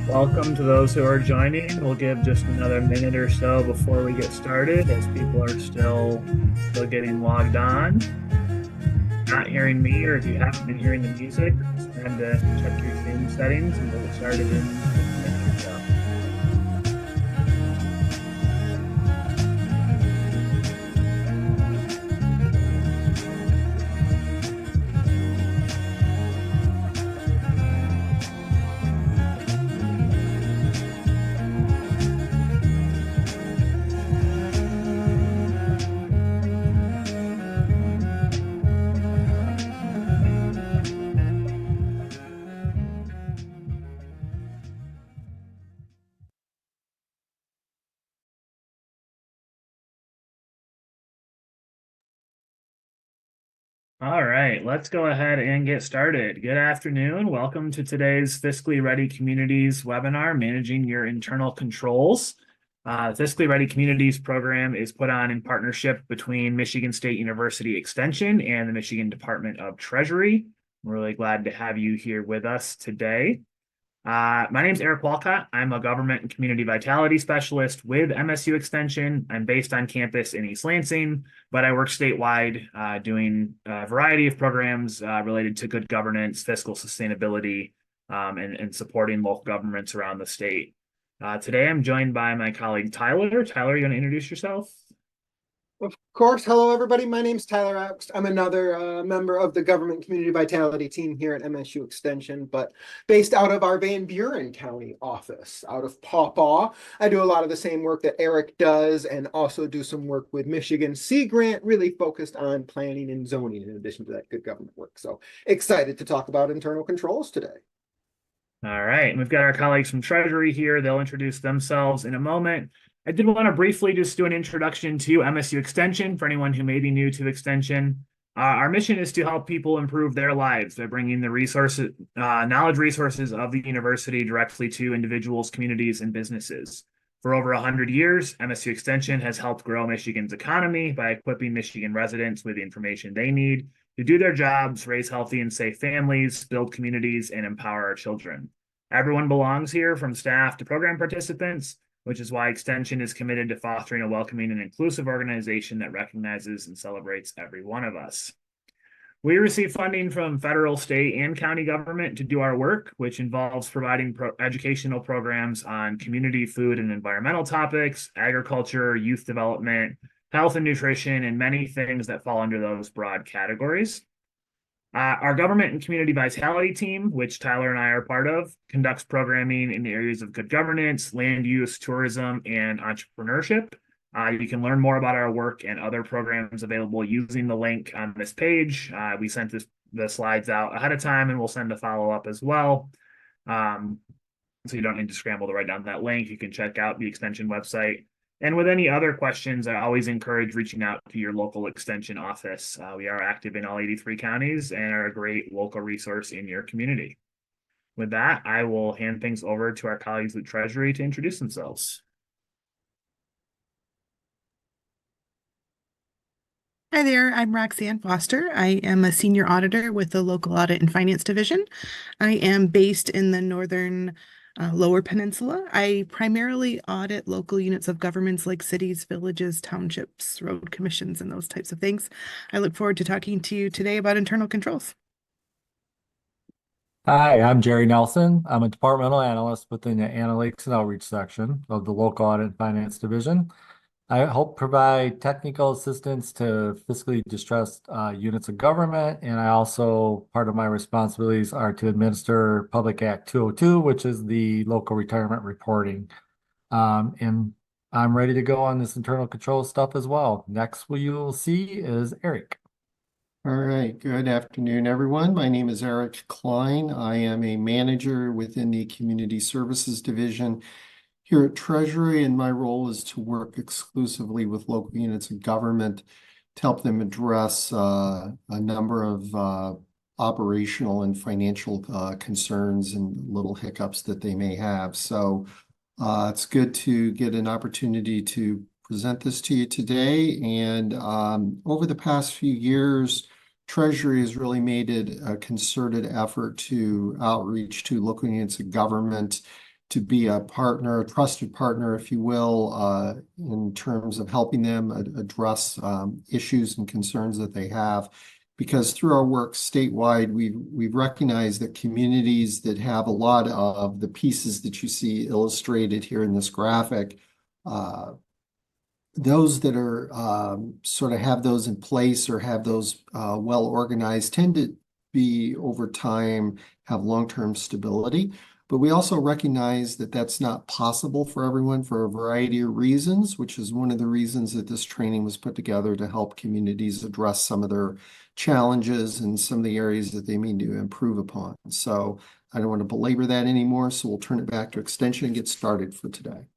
Welcome to those who are joining. We'll give just another minute or so before we get started as people are still getting logged on. Not hearing me, or if you haven't been hearing the music, it's time to check your Zoom settings and we'll get started in just a minute or so. All right, let's go ahead and get started. Good afternoon. Welcome to today's Fiscally Ready Communities webinar, Managing Your Internal Controls. Fiscally Ready Communities program is put on in partnership between Michigan State University Extension and the Michigan Department of Treasury. I'm really glad to have you here with us today. My name is Eric Walcott. I'm a government and community vitality specialist with MSU Extension. I'm based on campus in East Lansing, but I work statewide doing a variety of programs related to good governance, fiscal sustainability, and supporting local governments around the state. Today, I'm joined by my colleague Tyler. Tyler, you want to introduce yourself? Of course. Hello, everybody. My name's Tyler Axt. I'm another member of the Government Community Vitality team here at MSU Extension, but based out of our Van Buren County office, out of Paw Paw. I do a lot of the same work that Eric does and also do some work with Michigan Sea Grant, really focused on planning and zoning in addition to that good government work. So excited to talk about internal controls today. All right, and we've got our colleagues from Treasury here. They'll introduce themselves in a moment. I did want to briefly just do an introduction to MSU Extension for anyone who may be new to Extension. Our mission is to help people improve their lives by bringing the resources, knowledge resources of the university directly to individuals, communities, and businesses. For over 100 years, MSU Extension has helped grow Michigan's economy by equipping Michigan residents with the information they need to do their jobs, raise healthy and safe families, build communities, and empower our children. Everyone belongs here, from staff to program participants, which is why Extension is committed to fostering a welcoming and inclusive organization that recognizes and celebrates every one of us. We receive funding from federal, state, and county government to do our work, which involves providing educational programs on community, food, and environmental topics, agriculture, youth development, health and nutrition, and many things that fall under those broad categories. Our government and community vitality team, which Tyler and I are part of, conducts programming in the areas of good governance, land use, tourism, and entrepreneurship. You can learn more about our work and other programs available using the link on this page. We sent the slides out ahead of time, and we'll send a follow-up as well. So you don't need to scramble to write down that link. You can check out the Extension website. And with any other questions, I always encourage reaching out to your local Extension office. We are active in all 83 counties and are a great local resource in your community. With that, I will hand things over to our colleagues at Treasury to introduce themselves. Hi there, I'm Roxanne Foster. I am a senior auditor with the Local Audit and Finance Division. I am based in the northern Lower Peninsula. I primarily audit local units of governments like cities, villages, townships, road commissions, and those types of things. I look forward to talking to you today about internal controls. Hi, I'm Jerry Nelson. I'm a departmental analyst within the Analytics and Outreach section of the Local Audit and Finance Division. I help provide technical assistance to fiscally distressed units of government, and I also, part of my responsibilities are to administer Public Act 202, which is the local retirement reporting. And I'm ready to go on this internal control stuff as well. Next, what you'll see is Eric. All right, good afternoon, everyone. My name is Eric Klein. I am a manager within the Community Services Division here at Treasury, and my role is to work exclusively with local units of government to help them address a number of operational and financial concerns and little hiccups that they may have. So it's good to get an opportunity to present this to you today. And over the past few years, Treasury has really made it a concerted effort to outreach to local units of government to be a partner, a trusted partner, if you will, in terms of helping them address issues and concerns that they have. Because through our work statewide, we've recognized that communities that have a lot of the pieces that you see illustrated here in this graphic, those that are sort of have those in place or have those well organized tend to be over time have long-term stability. But we also recognize that that's not possible for everyone for a variety of reasons, which is one of the reasons that this training was put together to help communities address some of their challenges and some of the areas that they need to improve upon. So I don't want to belabor that anymore, so we'll turn it back to Extension and get started for today.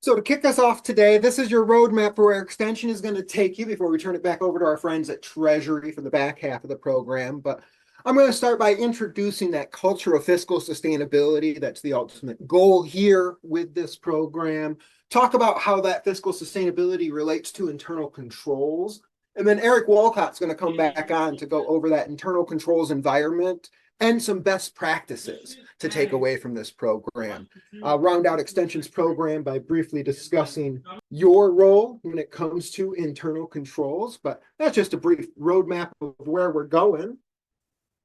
So to kick us off today, this is your roadmap for where Extension is going to take you before we turn it back over to our friends at Treasury for the back half of the program. But I'm going to start by introducing that culture of fiscal sustainability. That's the ultimate goal here with this program. Talk about how that fiscal sustainability relates to internal controls. And then Eric Walcott's going to come back on to go over that internal controls environment and some best practices to take away from this program. I'll round out Extension's program by briefly discussing your role when it comes to internal controls, but that's just a brief roadmap of where we're going.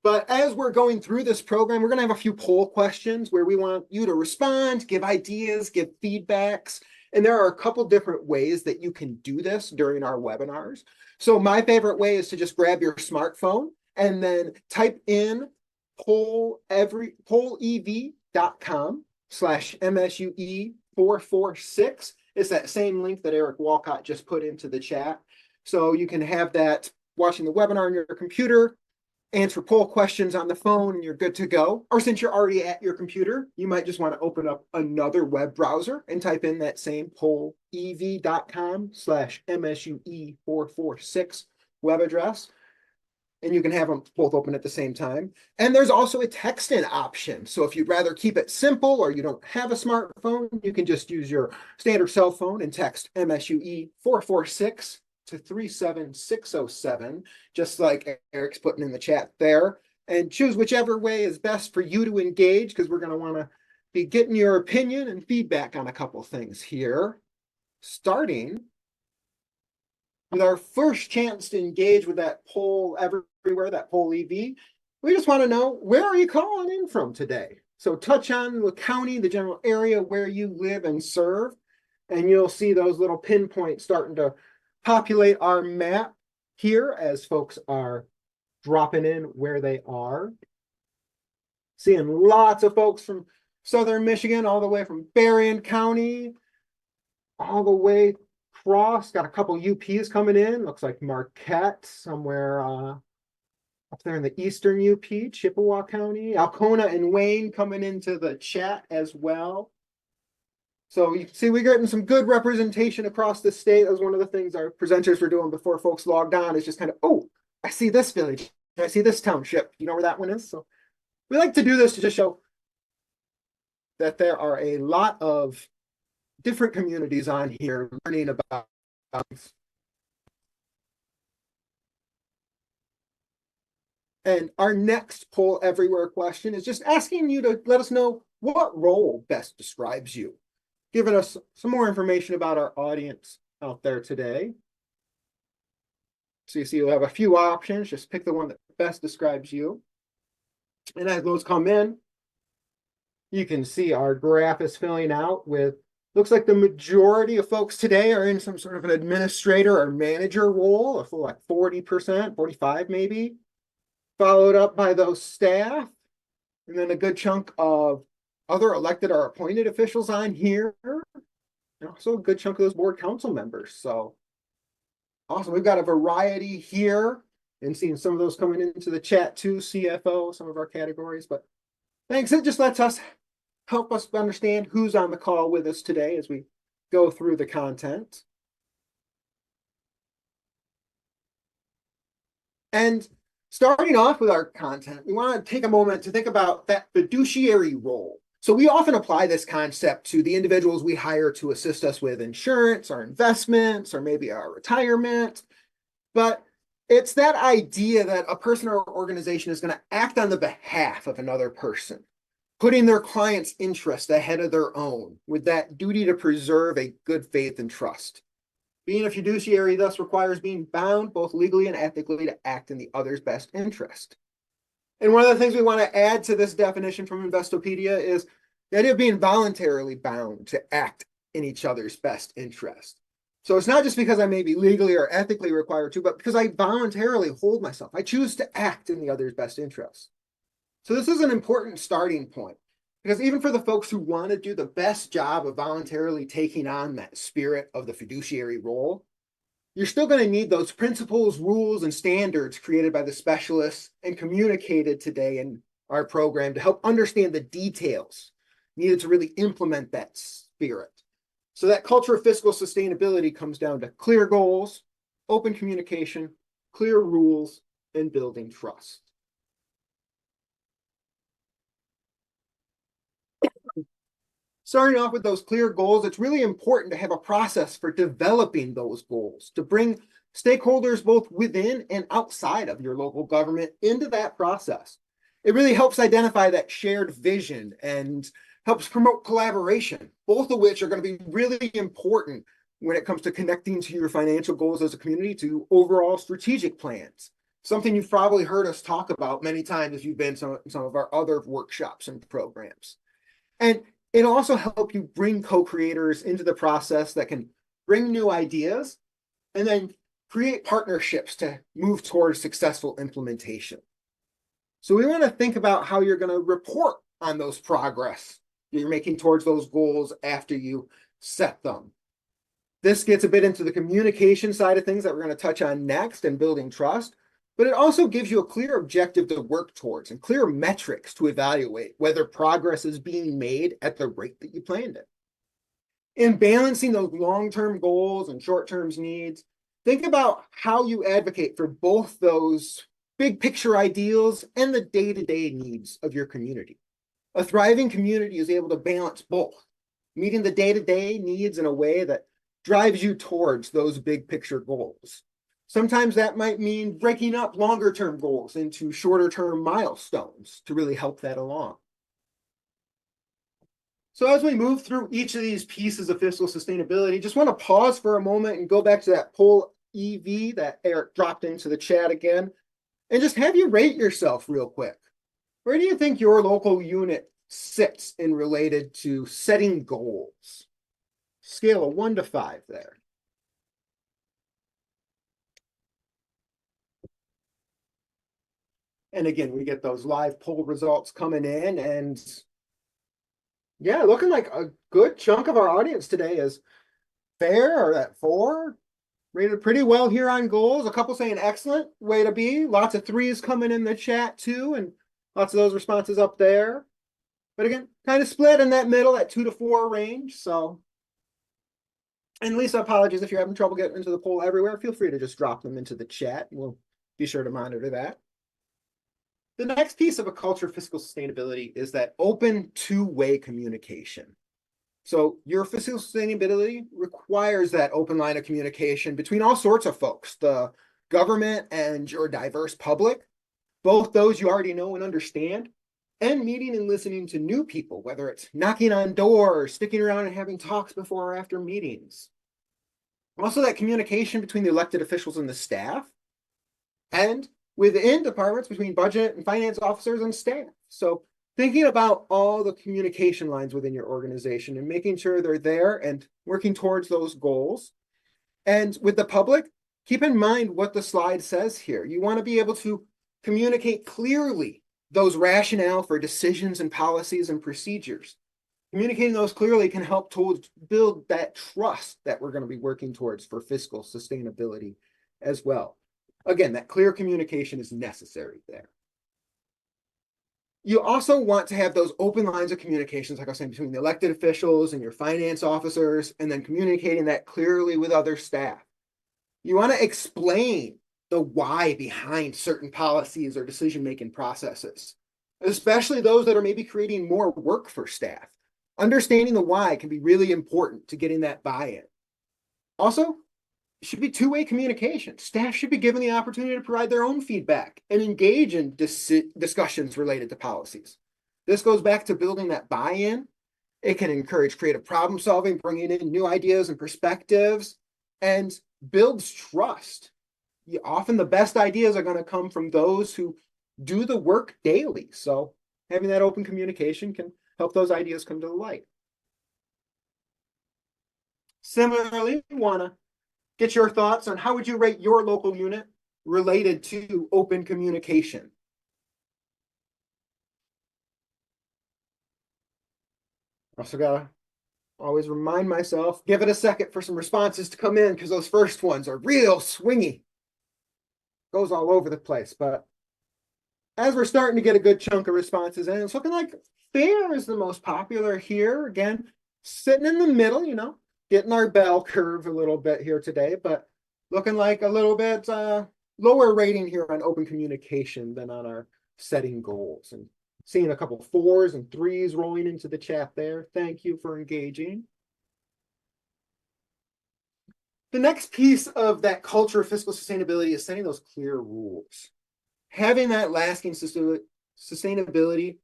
But as we're going through this program, we're going to have a few poll questions where we want you to respond, give ideas, give feedbacks. And there are a couple different ways that you can do this during our webinars. So my favorite way is to just grab your smartphone and then type in pollev.com/MSUE446. It's that same link that Eric Walcott just put into the chat. So you can have that watching the webinar on your computer, answer poll questions on the phone, and you're good to go. Or since you're already at your computer, you might just want to open up another web browser and type in that same pollev.com/MSUE446 web address. And you can have them both open at the same time. And there's also a text-in option. So if you'd rather keep it simple or you don't have a smartphone, you can just use your standard cell phone and text MSUE446 to 37607, just like Eric's putting in the chat there. And choose whichever way is best for you to engage, because we're going to want to be getting your opinion and feedback on a couple things here. Starting with our first chance to engage with that poll everywhere, that poll EV, we just want to know, where are you calling in from today? So touch on the county, the general area where you live and serve, and you'll see those little pinpoints starting to populate our map here as folks are dropping in where they are. Seeing lots of folks from Southern Michigan, all the way from Berrien County, all the way across. Got a couple UPs coming in. Looks like Marquette, somewhere up there in the eastern UP, Chippewa County. Alcona and Wayne coming into the chat as well. So you can see we're getting some good representation across the state. That was one of the things our presenters were doing before folks logged on, is just kind of, oh, I see this village. I see this township. You know where that one is? So we like to do this to just show that there are a lot of different communities on here learning about things. And our next poll everywhere question is just asking you to let us know what role best describes you, giving us some more information about our audience out there today. So you see, you'll have a few options. Just pick the one that best describes you. And as those come in, you can see our graph is filling out with, looks like the majority of folks today are in some sort of an administrator or manager role, for like 40%, 45 maybe, followed up by those staff, and then a good chunk of other elected or appointed officials on here, and also a good chunk of those board council members. So awesome. We've got a variety here, and seeing some of those coming into the chat too, CFO, some of our categories. But thanks. It just lets us help us understand who's on the call with us today as we go through the content. And starting off with our content, we want to take a moment to think about that fiduciary role. So we often apply this concept to the individuals we hire to assist us with insurance, our investments, or maybe our retirement. But It's that idea that a person or organization is going to act on the behalf of another person, putting their client's interest ahead of their own, with that duty to preserve a good faith and trust. Being a fiduciary thus requires being bound both legally and ethically to act in the other's best interest. And one of the things we want to add to this definition from Investopedia is the idea of being voluntarily bound to act in each other's best interest. So it's not just because I may be legally or ethically required to, but because I voluntarily hold myself. I choose to act in the other's best interest. So this is an important starting point, because even for the folks who want to do the best job of voluntarily taking on that spirit of the fiduciary role, you're still going to need those principles, rules, and standards created by the specialists and communicated today in our program to help understand the details needed to really implement that spirit. So that culture of fiscal sustainability comes down to clear goals, open communication, clear rules, and building trust. Starting off with those clear goals, it's really important to have a process for developing those goals, to bring stakeholders both within and outside of your local government into that process. It really helps identify that shared vision and helps promote collaboration, both of which are going to be really important when it comes to connecting to your financial goals as a community to overall strategic plans. Something you've probably heard us talk about many times if you've been to some of our other workshops and programs. And it'll also help you bring co-creators into the process that can bring new ideas and then create partnerships to move towards successful implementation. So we want to think about how you're going to report on those progress you're making towards those goals after you set them. This gets a bit into the communication side of things that we're going to touch on next and building trust, but it also gives you a clear objective to work towards and clear metrics to evaluate whether progress is being made at the rate that you planned it. In balancing those long-term goals and short-term needs, think about how you advocate for both those big picture ideals and the day-to-day needs of your community. A thriving community is able to balance both, meeting the day-to-day needs in a way that drives you towards those big picture goals. Sometimes that might mean breaking up longer term goals into shorter term milestones to really help that along. So as we move through each of these pieces of fiscal sustainability, just want to pause for a moment and go back to that poll EV that Eric dropped into the chat again, and just have you rate yourself real quick. Where do you think your local unit sits in related to setting goals? Scale of 1 to 5 there. And again, we get those live poll results coming in, and yeah, looking like a good chunk of our audience today is fair or at 4. Rated pretty well here on goals. A couple saying excellent, way to be. Lots of 3s coming in the chat too, and lots of those responses up there. But again, kind of split in that middle, that 2 to 4 range. So, and Lisa, apologies if you're having trouble getting into the poll everywhere. Feel free to just drop them into the chat. We'll be sure to monitor that. The next piece of a culture of fiscal sustainability is that open two-way communication. So your fiscal sustainability requires that open line of communication between all sorts of folks, the government and your diverse public, both those you already know and understand, and meeting and listening to new people, whether it's knocking on doors, sticking around and having talks before or after meetings. Also that communication between the elected officials and the staff, and within departments between budget and finance officers and staff. So thinking about all the communication lines within your organization and making sure they're there and working towards those goals. And with the public, keep in mind what the slide says here. You want to be able to communicate clearly those rationale for decisions and policies and procedures. Communicating those clearly can help to build that trust that we're going to be working towards for fiscal sustainability as well. Again, that clear communication is necessary there. You also want to have those open lines of communications, like I was saying, between the elected officials and your finance officers, and then communicating that clearly with other staff. You want to explain the why behind certain policies or decision-making processes, especially those that are maybe creating more work for staff. Understanding the why can be really important to getting that buy-in. Also, should be two-way communication. Staff should be given the opportunity to provide their own feedback and engage in discussions related to policies. This goes back to building that buy-in. It can encourage creative problem solving, bringing in new ideas and perspectives, and builds trust. Often the best ideas are going to come from those who do the work daily. So having that open communication can help those ideas come to the light. Similarly, we want to get your thoughts on how would you rate your local unit related to open communication? Also gotta always remind myself, give it a second for some responses to come in because those first ones are real swingy. Goes all over the place. But as we're starting to get a good chunk of responses in, it's looking like fair is the most popular here. Again, sitting in the middle, getting our bell curve a little bit here today, but looking like a little bit lower rating here on open communication than on our setting goals. And seeing a couple 4s and 3s rolling into the chat there. Thank you for engaging. The next piece of that culture of fiscal sustainability is setting those clear rules. Having that lasting sustainability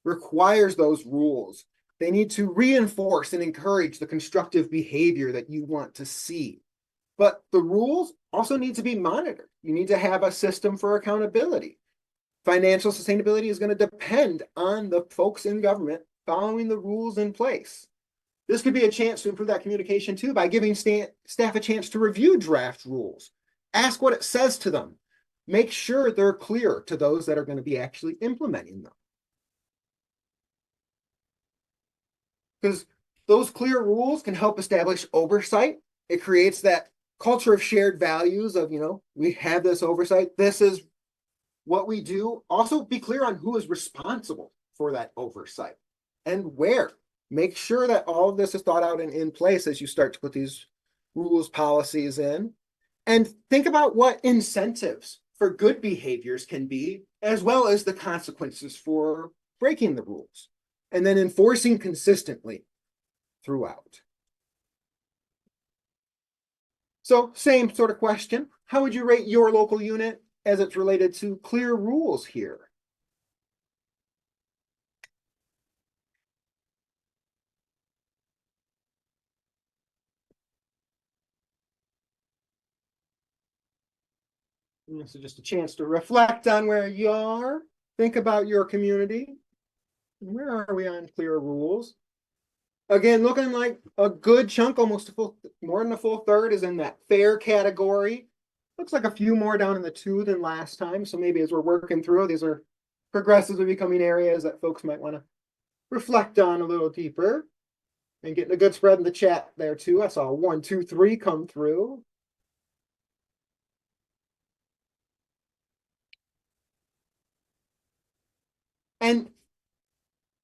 requires those rules. They need to reinforce and encourage the constructive behavior that you want to see. But the rules also need to be monitored. You need to have a system for accountability. Financial sustainability is going to depend on the folks in government following the rules in place. This could be a chance to improve that communication too by giving staff a chance to review draft rules, ask what it says to them, make sure they're clear to those that are going to be actually implementing them. Because those clear rules can help establish oversight. It creates that culture of shared values of, we have this oversight. This is what we do. Also be clear on who is responsible for that oversight and where. Make sure that all of this is thought out and in place as you start to put these rules, policies in. And think about what incentives for good behaviors can be, as well as the consequences for breaking the rules. And then enforcing consistently throughout. So same sort of question. How would you rate your local unit as it's related to clear rules here? So just a chance to reflect on where you are. Think about your community. Where are we on clear rules? Again, looking like a good chunk, almost more than a full third is in that fair category. Looks like a few more down in the 2 than last time. So maybe as we're working through, these are progressively becoming areas that folks might want to reflect on a little deeper. And getting a good spread in the chat there too. I saw 1, 2, 3 come through. And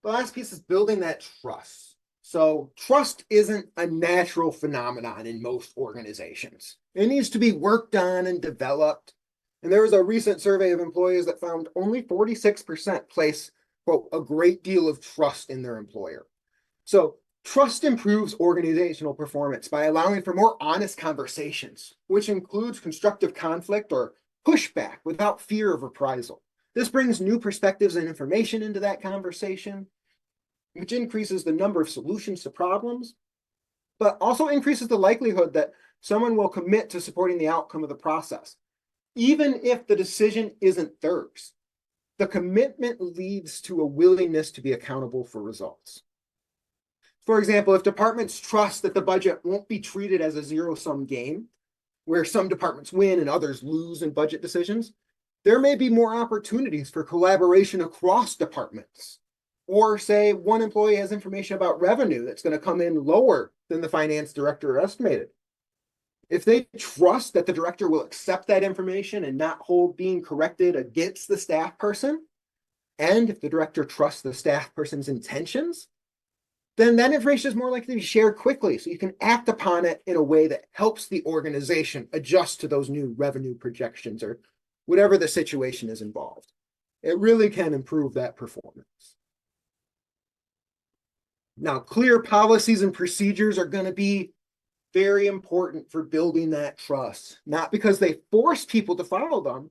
the last piece is building that trust. So trust isn't a natural phenomenon in most organizations. It needs to be worked on and developed. And there was a recent survey of employees that found only 46% place, quote, a great deal of trust in their employer. So trust improves organizational performance by allowing for more honest conversations, which includes constructive conflict or pushback without fear of reprisal. This brings new perspectives and information into that conversation, which increases the number of solutions to problems, but also increases the likelihood that someone will commit to supporting the outcome of the process. Even if the decision isn't theirs, the commitment leads to a willingness to be accountable for results. For example, if departments trust that the budget won't be treated as a zero-sum game, where some departments win and others lose in budget decisions, there may be more opportunities for collaboration across departments. Or say one employee has information about revenue that's going to come in lower than the finance director estimated. If they trust that the director will accept that information and not hold being corrected against the staff person, and if the director trusts the staff person's intentions, then that information is more likely to be shared quickly so you can act upon it in a way that helps the organization adjust to those new revenue projections or whatever the situation is involved. It really can improve that performance. Now, clear policies and procedures are going to be very important for building that trust, not because they force people to follow them,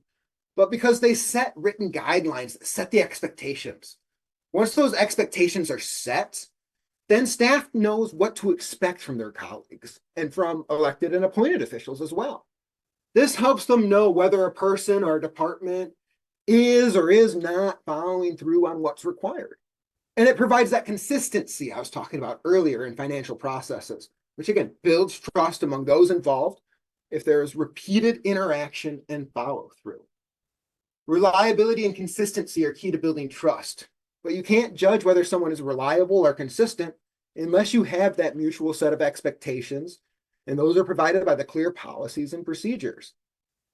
but because they set written guidelines that set the expectations. Once those expectations are set, then staff knows what to expect from their colleagues and from elected and appointed officials as well. This helps them know whether a person or a department is or is not following through on what's required. And it provides that consistency I was talking about earlier in financial processes, which again builds trust among those involved if there's repeated interaction and follow through. Reliability and consistency are key to building trust, but you can't judge whether someone is reliable or consistent unless you have that mutual set of expectations, and those are provided by the clear policies and procedures.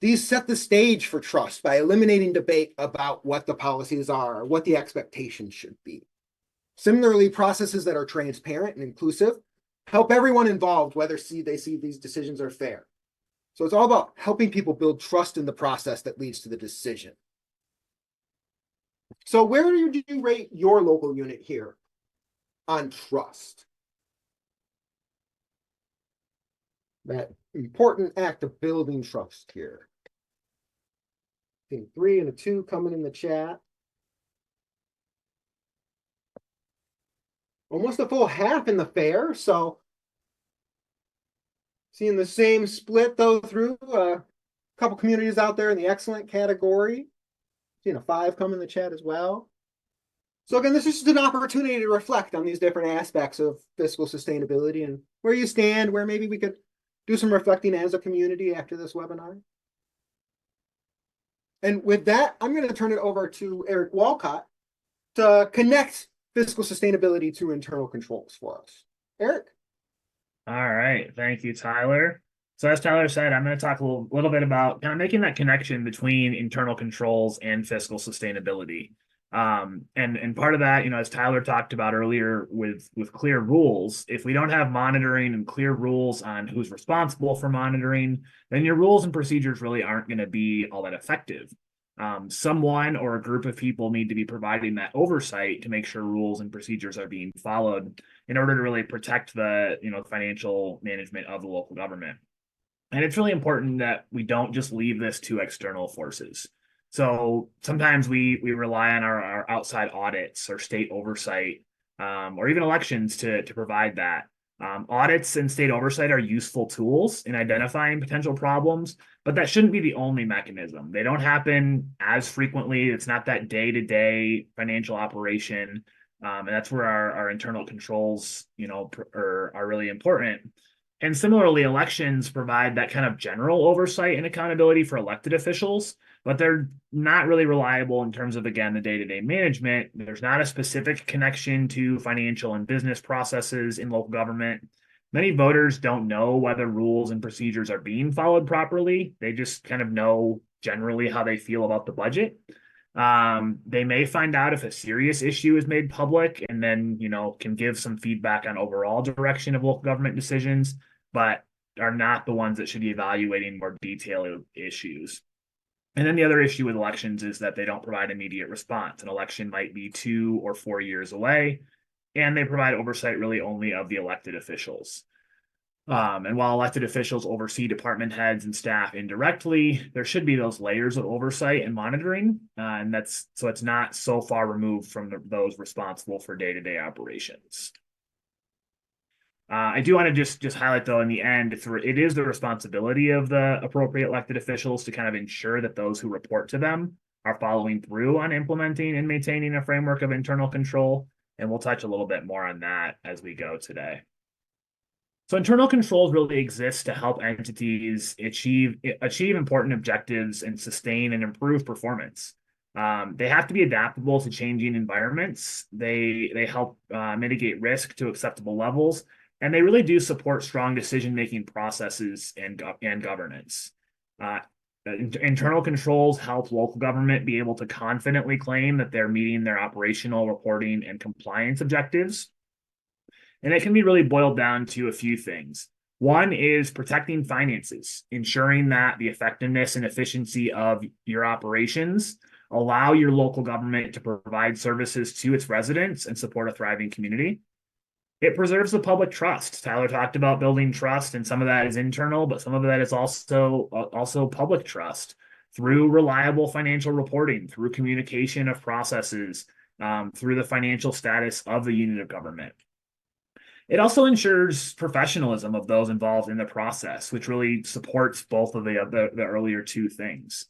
These set the stage for trust by eliminating debate about what the policies are or what the expectations should be. Similarly, processes that are transparent and inclusive help everyone involved, whether they see these decisions are fair. So it's all about helping people build trust in the process that leads to the decision. So where do you rate your local unit here on trust? That important act of building trust here. I think 3 and a 2 coming in the chat. Almost a full half in the fair, so seeing the same split though through a couple communities out there in the excellent category. Seeing a 5 come in the chat as well. So again, this is just an opportunity to reflect on these different aspects of fiscal sustainability and where you stand, where maybe we could do some reflecting as a community after this webinar. And with that, I'm going to turn it over to Eric Walcott to connect fiscal sustainability to internal controls for us. Eric? All right. Thank you, Tyler. So as Tyler said, I'm going to talk a little bit about kind of making that connection between internal controls and fiscal sustainability. And part of that, as Tyler talked about earlier with clear rules, if we don't have monitoring and clear rules on who's responsible for monitoring, then your rules and procedures really aren't going to be all that effective. Someone or a group of people need to be providing that oversight to make sure rules and procedures are being followed in order to really protect the, financial management of the local government. And it's really important that we don't just leave this to external forces. So sometimes we rely on our outside audits or state oversight, or even elections to provide that. Audits and state oversight are useful tools in identifying potential problems, but that shouldn't be the only mechanism. They don't happen as frequently. It's not that day-to-day financial operation. And that's where our internal controls, are really important. And similarly, elections provide that kind of general oversight and accountability for elected officials, but they're not really reliable in terms of, again, the day-to-day management. There's not a specific connection to financial and business processes in local government. Many voters don't know whether rules and procedures are being followed properly. They just kind of know generally how they feel about the budget. They may find out if a serious issue is made public and then, can give some feedback on overall direction of local government decisions, but are not the ones that should be evaluating more detailed issues. And then the other issue with elections is that they don't provide immediate response. An election might be 2 or 4 years away, and they provide oversight really only of the elected officials. And while elected officials oversee department heads and staff indirectly, there should be those layers of oversight and monitoring. And so it's not so far removed from those responsible for day-to-day operations. I do want to just highlight, though, in the end, it is the responsibility of the appropriate elected officials to kind of ensure that those who report to them are following through on implementing and maintaining a framework of internal control. And we'll touch a little bit more on that as we go today. So internal controls really exist to help entities achieve important objectives and sustain and improve performance. They have to be adaptable to changing environments. They help mitigate risk to acceptable levels, and they really do support strong decision-making processes and governance. Internal controls help local government be able to confidently claim that they're meeting their operational, reporting, and compliance objectives. And it can be really boiled down to a few things. One is protecting finances, ensuring that the effectiveness and efficiency of your operations allow your local government to provide services to its residents and support a thriving community. It preserves the public trust. Tyler talked about building trust, and some of that is internal, but some of that is also public trust through reliable financial reporting, through communication of processes, through the financial status of the unit of government. It also ensures professionalism of those involved in the process, which really supports both of the earlier two things.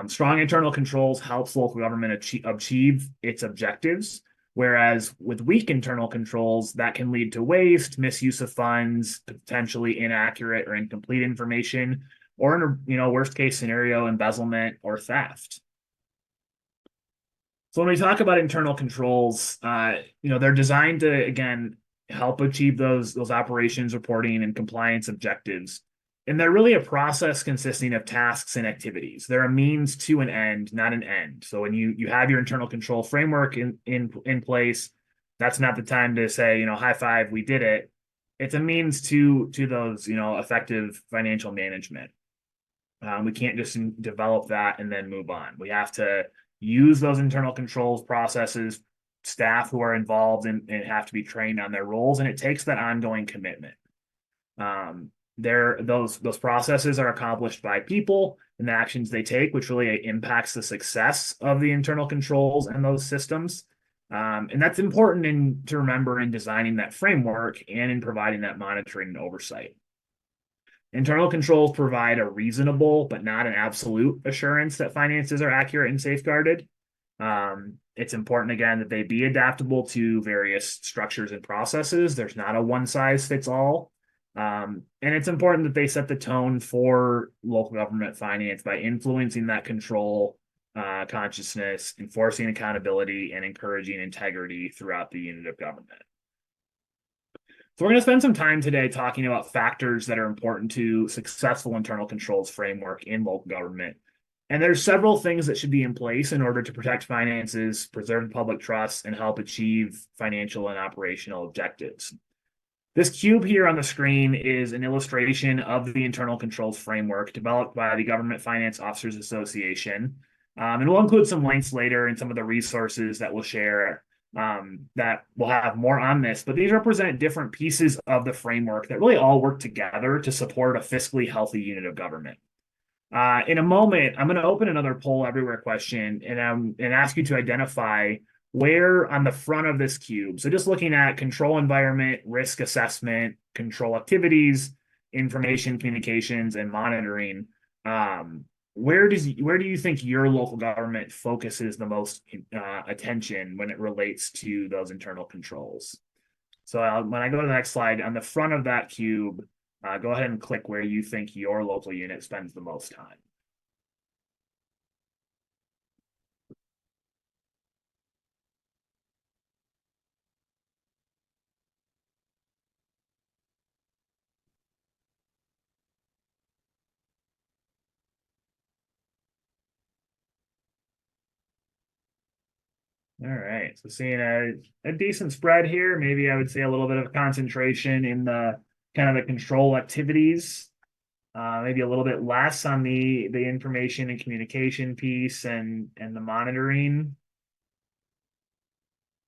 Strong internal controls helps local government achieve its objectives, whereas with weak internal controls, that can lead to waste, misuse of funds, potentially inaccurate or incomplete information, or in a worst case scenario, embezzlement or theft. So when we talk about internal controls, they're designed to, again, help achieve those operations reporting and compliance objectives. And they're really a process consisting of tasks and activities. They're a means to an end, not an end. So when you have your internal control framework in place, that's not the time to say, high five, we did it. It's a means to those, effective financial management. We can't just develop that and then move on. We have to use those internal controls processes, staff who are involved and have to be trained on their roles, and it takes that ongoing commitment. Those processes are accomplished by people and the actions they take, which really impacts the success of the internal controls and those systems. And that's important to remember in designing that framework and in providing that monitoring and oversight. Internal controls provide a reasonable but not an absolute assurance that finances are accurate and safeguarded. It's important, again, that they be adaptable to various structures and processes. There's not a one size fits all. And it's important that they set the tone for local government finance by influencing that control consciousness, enforcing accountability, and encouraging integrity throughout the unit of government. So we're going to spend some time today talking about factors that are important to successful internal controls framework in local government. And there's several things that should be in place in order to protect finances, preserve public trust, and help achieve financial and operational objectives. This cube here on the screen is an illustration of the internal controls framework developed by the Government Finance Officers Association. And we'll include some links later in some of the resources that we'll share that will have more on this, but these represent different pieces of the framework that really all work together to support a fiscally healthy unit of government. In a moment, I'm going to open another poll everywhere question and ask you to identify where on the front of this cube, so just looking at control environment, risk assessment, control activities, information communications, and monitoring, where do you think your local government focuses the most attention when it relates to those internal controls? So when I go to the next slide, on the front of that cube, go ahead and click where you think your local unit spends the most time. All right, so seeing a decent spread here, maybe I would say a little bit of a concentration in the kind of the control activities, maybe a little bit less on the information and communication piece and the monitoring,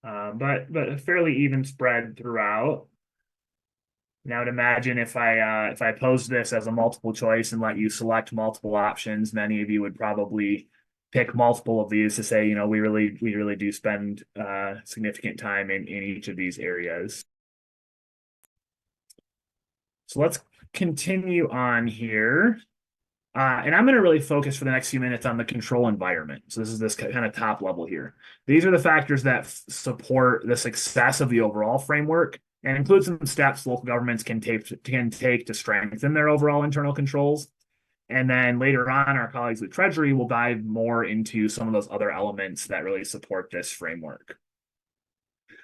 but a fairly even spread throughout. Now, I'd imagine if I posed this as a multiple choice and let you select multiple options, many of you would probably pick multiple of these to say, we really do spend significant time in each of these areas. So let's continue on here. And I'm going to really focus for the next few minutes on the control environment. So this is this kind of top level here. These are the factors that support the success of the overall framework and include some steps local governments can take to strengthen their overall internal controls. And then later on, our colleagues at Treasury will dive more into some of those other elements that really support this framework.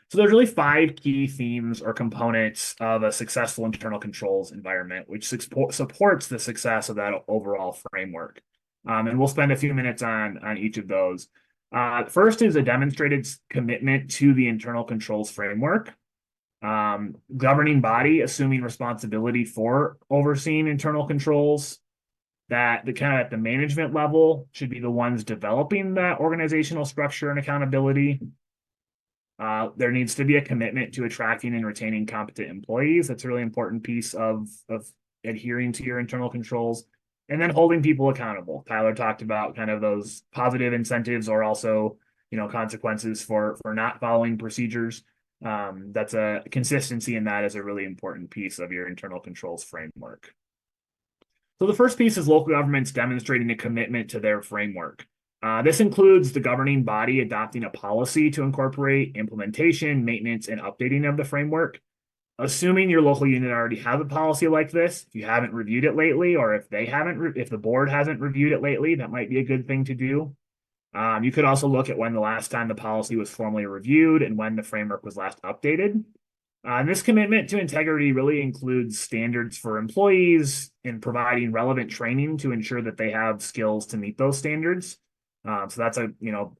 So there's really 5 key themes or components of a successful internal controls environment, which supports the success of that overall framework. And we'll spend a few minutes on each of those. First is a demonstrated commitment to the internal controls framework. Governing body assuming responsibility for overseeing internal controls. That the kind of at the management level should be the ones developing that organizational structure and accountability. There needs to be a commitment to attracting and retaining competent employees. That's a really important piece of adhering to your internal controls. And then holding people accountable. Tyler talked about kind of those positive incentives or also, consequences for not following procedures. That's a consistency in that is a really important piece of your internal controls framework. So the first piece is local governments demonstrating a commitment to their framework. This includes the governing body adopting a policy to incorporate implementation, maintenance, and updating of the framework. Assuming your local unit already has a policy like this, if you haven't reviewed it lately, or if the board hasn't reviewed it lately, that might be a good thing to do. You could also look at when the last time the policy was formally reviewed and when the framework was last updated. And this commitment to integrity really includes standards for employees and providing relevant training to ensure that they have skills to meet those standards. So that's a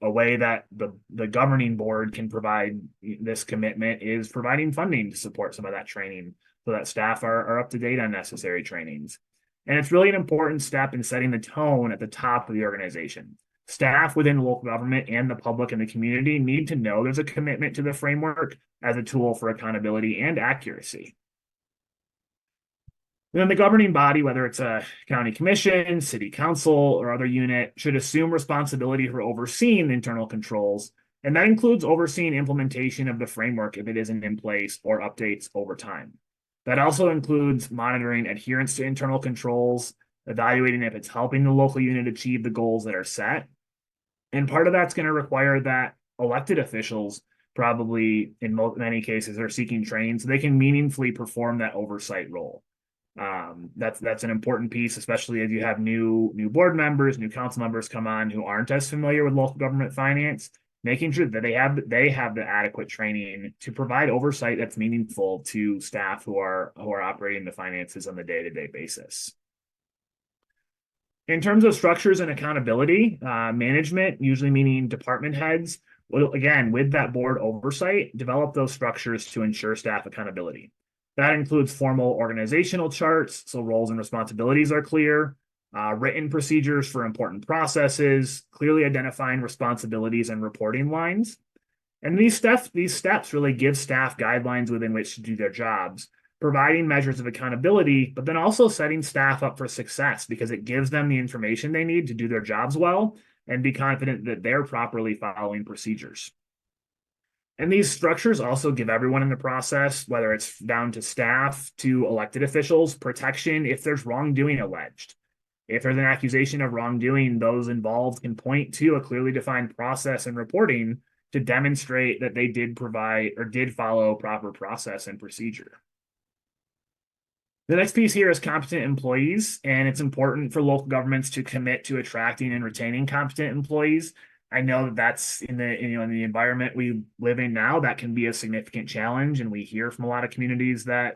way that the governing board can provide this commitment is providing funding to support some of that training so that staff are up to date on necessary trainings. And it's really an important step in setting the tone at the top of the organization. Staff within local government and the public and the community need to know there's a commitment to the framework as a tool for accountability and accuracy. Then the governing body, whether it's a county commission, city council, or other unit, should assume responsibility for overseeing internal controls, and that includes overseeing implementation of the framework if it isn't in place or updates over time. That also includes monitoring adherence to internal controls, evaluating if it's helping the local unit achieve the goals that are set. And part of that's going to require that elected officials probably in many cases are seeking training so they can meaningfully perform that oversight role. That's an important piece, especially if you have new board members, new council members come on who aren't as familiar with local government finance, making sure that they have the adequate training to provide oversight that's meaningful to staff who are operating the finances on the day-to-day basis. In terms of structures and accountability, management, usually meaning department heads, will, again, with that board oversight, develop those structures to ensure staff accountability. That includes formal organizational charts, so roles and responsibilities are clear, written procedures for important processes, clearly identifying responsibilities and reporting lines. And these steps really give staff guidelines within which to do their jobs, providing measures of accountability, but then also setting staff up for success because it gives them the information they need to do their jobs well and be confident that they're properly following procedures. And these structures also give everyone in the process, whether it's down to staff to elected officials, protection if there's wrongdoing alleged. If there's an accusation of wrongdoing, those involved can point to a clearly defined process and reporting to demonstrate that they did provide or did follow proper process and procedure. The next piece here is competent employees, and it's important for local governments to commit to attracting and retaining competent employees. I know that that's in the environment we live in now, that can be a significant challenge, and we hear from a lot of communities that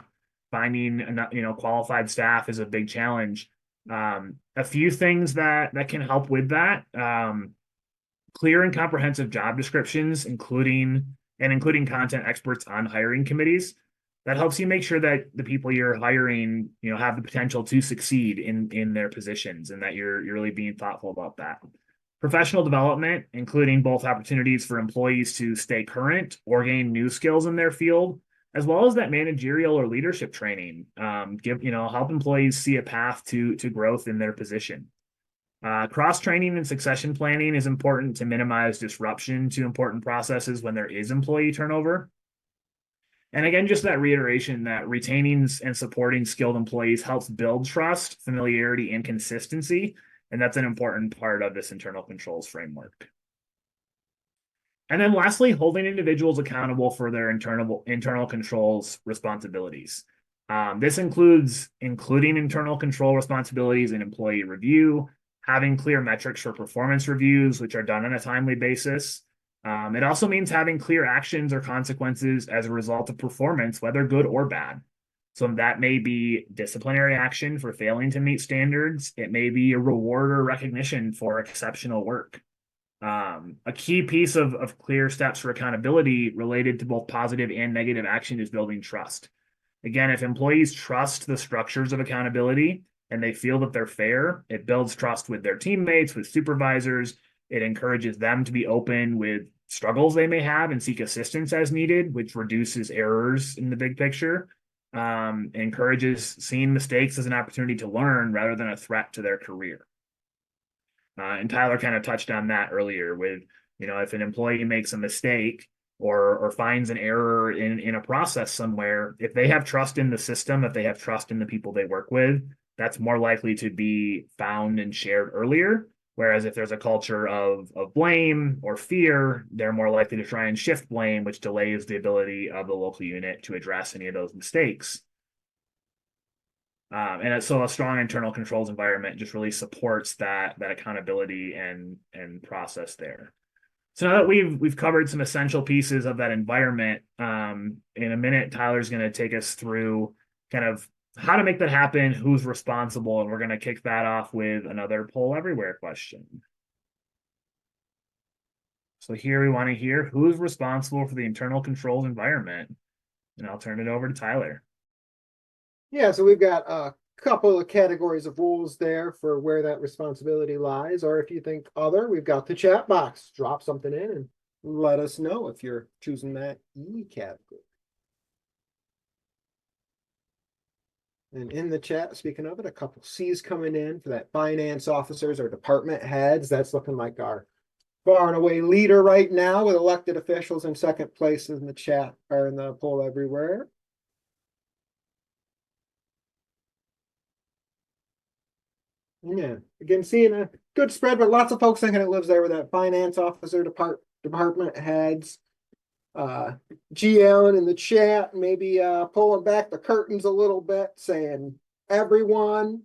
finding qualified staff is a big challenge. A few things that can help with that: clear and comprehensive job descriptions, including content experts on hiring committees. That helps you make sure that the people you're hiring, have the potential to succeed in their positions, and that you're really being thoughtful about that. Professional development, including both opportunities for employees to stay current or gain new skills in their field, as well as that managerial or leadership training, help employees see a path to growth in their position. Cross-training and succession planning is important to minimize disruption to important processes when there is employee turnover. And again, just that reiteration that retaining and supporting skilled employees helps build trust, familiarity, and consistency. And that's an important part of this internal controls framework. And then lastly, holding individuals accountable for their internal controls responsibilities. This includes including internal control responsibilities in employee review, having clear metrics for performance reviews, which are done on a timely basis. It also means having clear actions or consequences as a result of performance, whether good or bad. So that may be disciplinary action for failing to meet standards. It may be a reward or recognition for exceptional work. A key piece of clear steps for accountability related to both positive and negative action is building trust. Again, if employees trust the structures of accountability and they feel that they're fair, it builds trust with their teammates, with supervisors. It encourages them to be open with struggles they may have and seek assistance as needed, which reduces errors in the big picture. Encourages seeing mistakes as an opportunity to learn rather than a threat to their career. And Tyler kind of touched on that earlier with, if an employee makes a mistake or finds an error in a process somewhere, if they have trust in the system, if they have trust in the people they work with, that's more likely to be found and shared earlier. Whereas if there's a culture of blame or fear, they're more likely to try and shift blame, which delays the ability of the local unit to address any of those mistakes. And so a strong internal controls environment just really supports that accountability and process there. So now that we've covered some essential pieces of that environment, in a minute, Tyler's going to take us through kind of how to make that happen, who's responsible, and we're going to kick that off with another poll everywhere question. So here we want to hear who's responsible for the internal controls environment, and I'll turn it over to Tyler. Yeah, so we've got a couple of categories of rules there for where that responsibility lies, or if you think other, we've got the chat box. Drop something in and let us know if you're choosing that E category. And in the chat, speaking of it, a couple C's coming in for that finance officers or department heads. That's looking like our far and away leader right now, with elected officials in second place in the chat or in the poll everywhere. Yeah, again, seeing a good spread, but lots of folks thinking it lives there with that finance officer, department heads. G. Allen in the chat, maybe pulling back the curtains a little bit, saying everyone,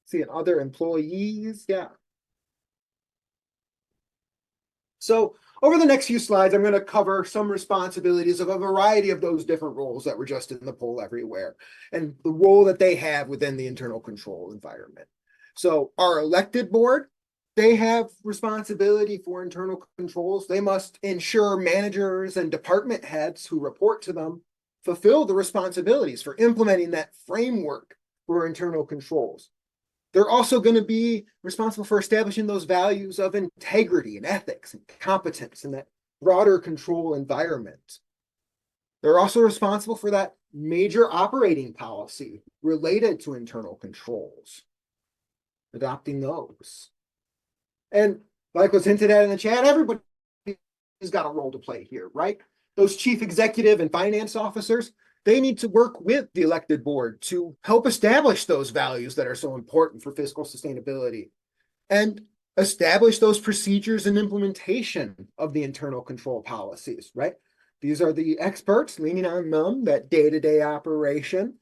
seeing other employees. Yeah. So over the next few slides, I'm going to cover some responsibilities of a variety of those different roles that were just in the poll everywhere, and the role that they have within the internal control environment. So our elected board, they have responsibility for internal controls. They must ensure managers and department heads who report to them fulfill the responsibilities for implementing that framework for internal controls. They're also going to be responsible for establishing those values of integrity and ethics and competence in that broader control environment. They're also responsible for that major operating policy related to internal controls, adopting those. And like was hinted at in the chat, everybody's got a role to play here, right? Those chief executive and finance officers, they need to work with the elected board to help establish those values that are so important for fiscal sustainability and establish those procedures and implementation of the internal control policies, right? These are the experts leaning on them, that day-to-day operation.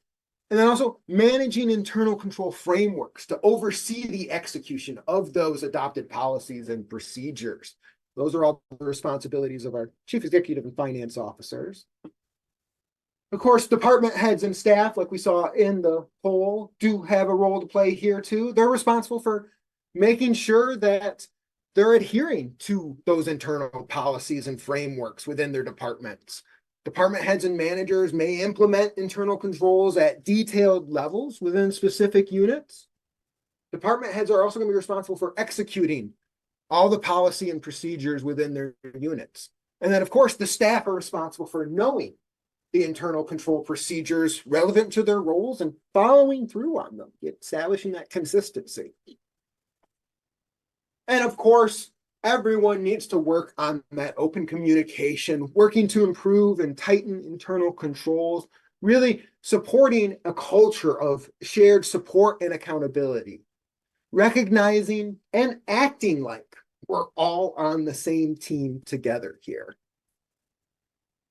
And then also managing internal control frameworks to oversee the execution of those adopted policies and procedures. Those are all the responsibilities of our chief executive and finance officers. Of course, department heads and staff, like we saw in the poll, do have a role to play here too. They're responsible for making sure that they're adhering to those internal policies and frameworks within their departments. Department heads and managers may implement internal controls at detailed levels within specific units. Department heads are also going to be responsible for executing all the policy and procedures within their units. And then, of course, the staff are responsible for knowing the internal control procedures relevant to their roles and following through on them, establishing that consistency. And of course, everyone needs to work on that open communication, working to improve and tighten internal controls, really supporting a culture of shared support and accountability, recognizing and acting like we're all on the same team together here.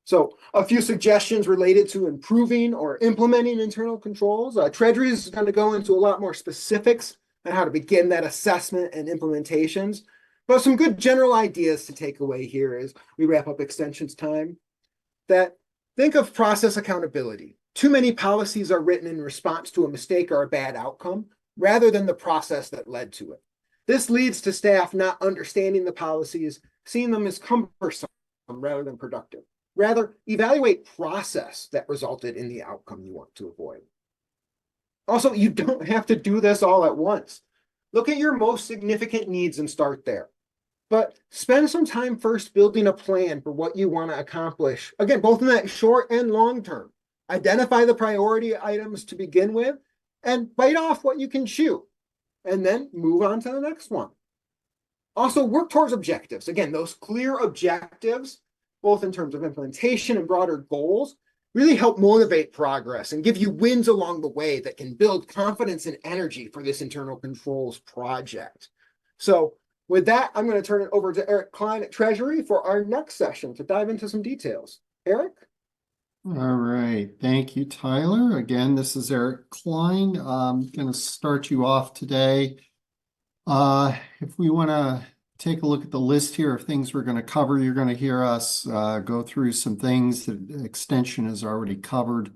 So a few suggestions related to improving or implementing internal controls. Treasury is going to go into a lot more specifics on how to begin that assessment and implementations. But some good general ideas to take away here as we wrap up extensions time. That think of process accountability. Too many policies are written in response to a mistake or a bad outcome, rather than the process that led to it. This leads to staff not understanding the policies, seeing them as cumbersome rather than productive. Rather, evaluate process that resulted in the outcome you want to avoid. Also, you don't have to do this all at once. Look at your most significant needs and start there. but spend some time first building a plan for what you want to accomplish. Again, both in that short and long term. Identify the priority items to begin with and bite off what you can chew, and then move on to the next one. Also, work towards objectives. Again, those clear objectives, both in terms of implementation and broader goals, really help motivate progress and give you wins along the way that can build confidence and energy for this internal controls project. So with that, I'm going to turn it over to Eric Klein at Treasury for our next session to dive into some details. Eric? All right. Thank you, Tyler. Again, this is Eric Klein. I'm going to start you off today. If we want to take a look at the list here of things we're going to cover, you're going to hear us go through some things that Extension has already covered,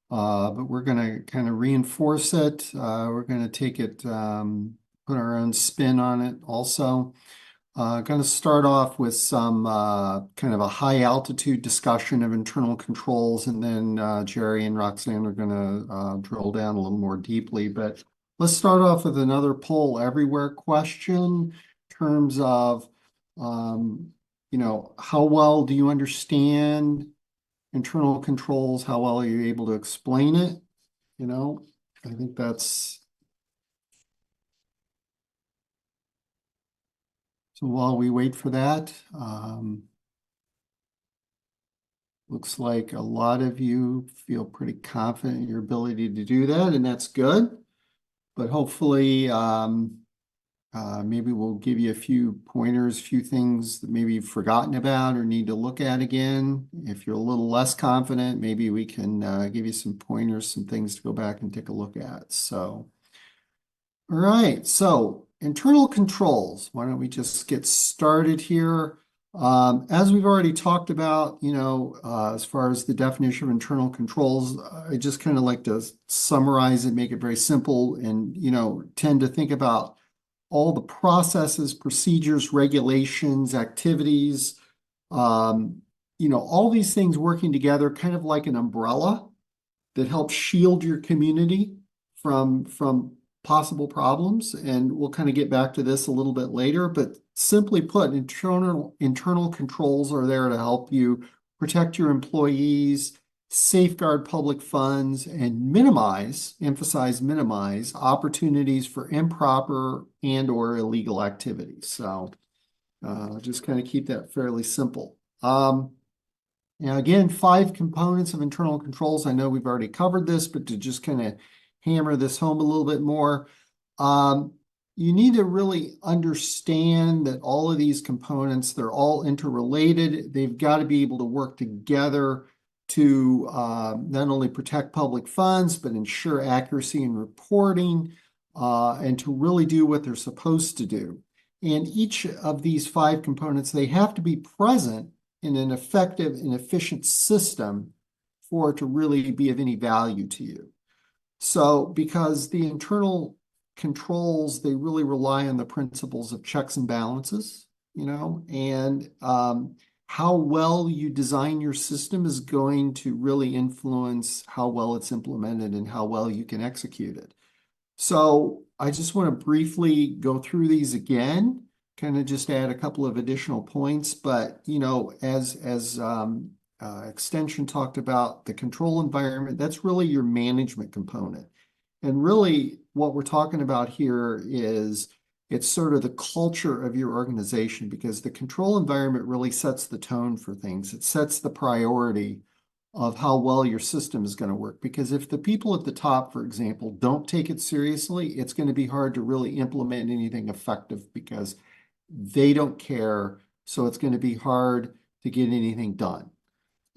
but we're going to kind of reinforce it. We're going to take it, put our own spin on it also. Going to start off with some kind of a high altitude discussion of internal controls, and then Jerry and Roxanne are going to drill down a little more deeply. But let's start off with another poll everywhere question in terms of, how well do you understand internal controls? How well are you able to explain it? I think that's. So while we wait for that, looks like a lot of you feel pretty confident in your ability to do that, and that's good. But hopefully, maybe we'll give you a few pointers, a few things that maybe you've forgotten about or need to look at again. If you're a little less confident, maybe we can give you some pointers, some things to go back and take a look at. So, all right, so internal controls. Why don't we just get started here? As we've already talked about, as far as the definition of internal controls, I just kind of like to summarize it, make it very simple, and, tend to think about all the processes, procedures, regulations, activities, all these things working together kind of like an umbrella that helps shield your community from possible problems. And we'll kind of get back to this a little bit later, but simply put, internal controls are there to help you protect your employees, safeguard public funds, and emphasize minimize opportunities for improper and or illegal activities. So just kind of keep that fairly simple. Now, again, 5 components of internal controls. I know we've already covered this, but to just kind of hammer this home a little bit more, you need to really understand that all of these components, they're all interrelated. They've got to be able to work together to not only protect public funds, but ensure accuracy in reporting, and to really do what they're supposed to do. And each of these 5 components, they have to be present in an effective and efficient system for it to really be of any value to you. So because the internal controls, they really rely on the principles of checks and balances, and how well you design your system is going to really influence how well it's implemented and how well you can execute it. So I just want to briefly go through these again, kind of just add a couple of additional points. But, as Extension talked about, the control environment, that's really your management component. And really what we're talking about here is it's sort of the culture of your organization, because the control environment really sets the tone for things. It sets the priority of how well your system is going to work. Because if the people at the top, for example, don't take it seriously, it's going to be hard to really implement anything effective because they don't care. So it's going to be hard to get anything done.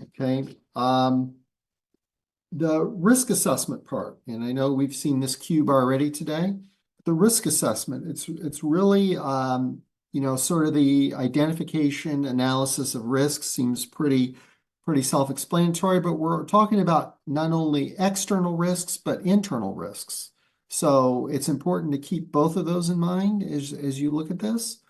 Okay. The risk assessment part, and I know we've seen this cube already today. The risk assessment, it's really, sort of the identification analysis of risks seems pretty self-explanatory, but we're talking about not only external risks, but internal risks. So it's important to keep both of those in mind as you look at this.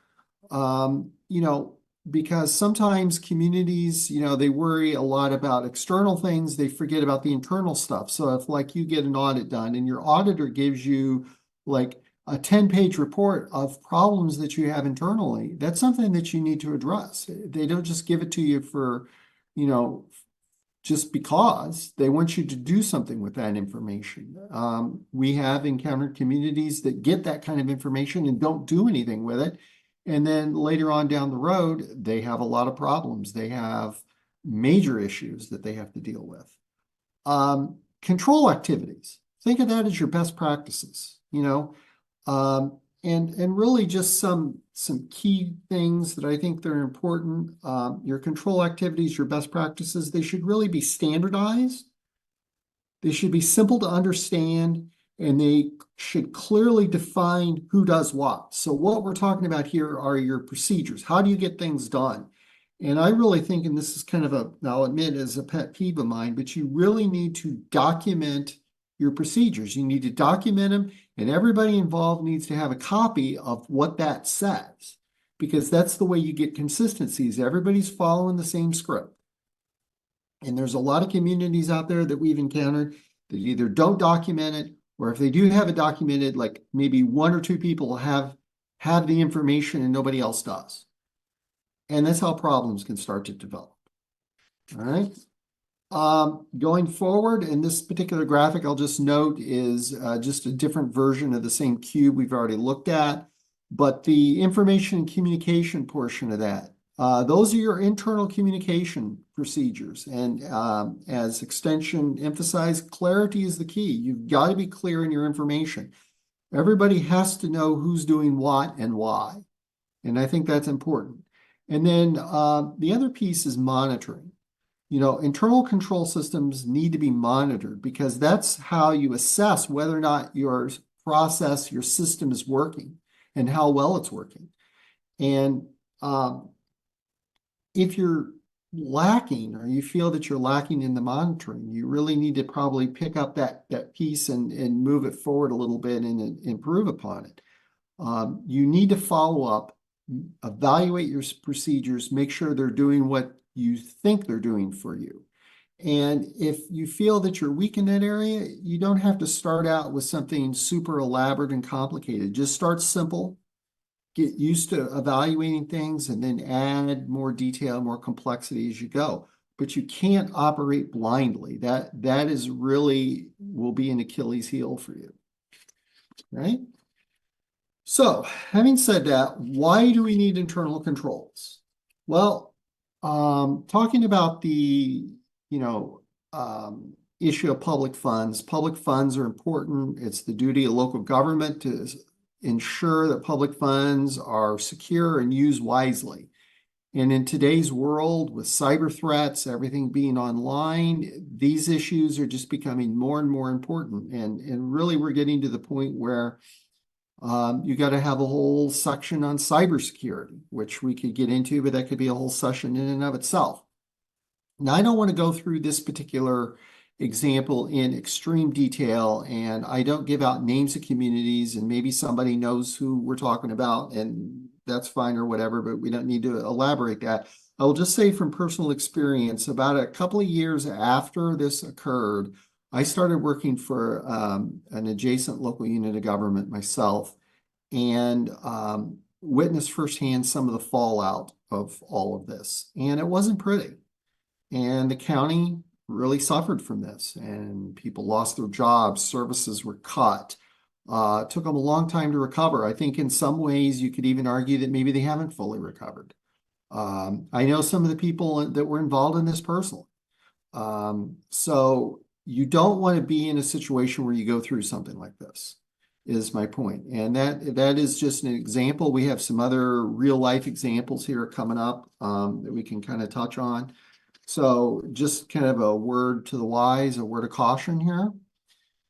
Because sometimes communities, they worry a lot about external things, they forget about the internal stuff. So if you get an audit done and your auditor gives you a 10-page report of problems that you have internally, that's something that you need to address. They don't just give it to you for, you know, just because. They want you to do something with that information. We have encountered communities that get that kind of information and don't do anything with it. And then later on down the road, they have a lot of problems. They have major issues that they have to deal with. Control activities. Think of that as your best practices, you know, and really just some key things that I think they're important. Your control activities, your best practices, they should really be standardized. They should be simple to understand, and they should clearly define who does what. So what we're talking about here are your procedures. How do you get things done? And I really think, and this is kind of I'll admit is a pet peeve of mine, but you really need to document your procedures. You need to document them, and everybody involved needs to have a copy of what that says, because that's the way you get consistencies. Everybody's following the same script. And there's a lot of communities out there that we've encountered that either don't document it, or if they do have it documented, like maybe one or two people have the information and nobody else does. And that's how problems can start to develop. All right. Going forward, in this particular graphic, I'll just note is just a different version of the same cube we've already looked at, but the information and communication portion of that, those are your internal communication procedures. And as Extension emphasized, clarity is the key. You've got to be clear in your information. Everybody has to know who's doing what and why. And I think that's important. And then the other piece is monitoring. You know, internal control systems need to be monitored, because that's how you assess whether or not your process, your system is working and how well it's working. And if you're lacking, or you feel that you're lacking in the monitoring, you really need to probably pick up that piece and move it forward a little bit and improve upon it. You need to follow up, evaluate your procedures, make sure they're doing what you think they're doing for you. And if you feel that you're weak in that area, you don't have to start out with something super elaborate and complicated. Just start simple, get used to evaluating things, and then add more detail, more complexity as you go. But you can't operate blindly. That is really will be an Achilles heel for you, right? So, having said that, why do we need internal controls? Well, talking about the, issue of public funds are important. It's the duty of local government to ensure that public funds are secure and used wisely. And in today's world, with cyber threats, everything being online, these issues are just becoming more and more important. And really, we're getting to the point where you got to have a whole section on cybersecurity, which we could get into, but that could be a whole session in and of itself. Now, I don't want to go through this particular example in extreme detail, and I don't give out names of communities, and maybe somebody knows who we're talking about, and that's fine or whatever, but we don't need to elaborate that. I'll just say from personal experience, about a couple of years after this occurred, I started working for an adjacent local unit of government myself, and witnessed firsthand some of the fallout of all of this. And it wasn't pretty. And the county really suffered from this, and people lost their jobs, services were cut. It took them a long time to recover. I think in some ways you could even argue that maybe they haven't fully recovered. I know some of the people that were involved in this personally. So you don't want to be in a situation where you go through something like this, is my point. And that is just an example. We have some other real life examples here coming up that we can kind of touch on. So just kind of a word to the wise, a word of caution here.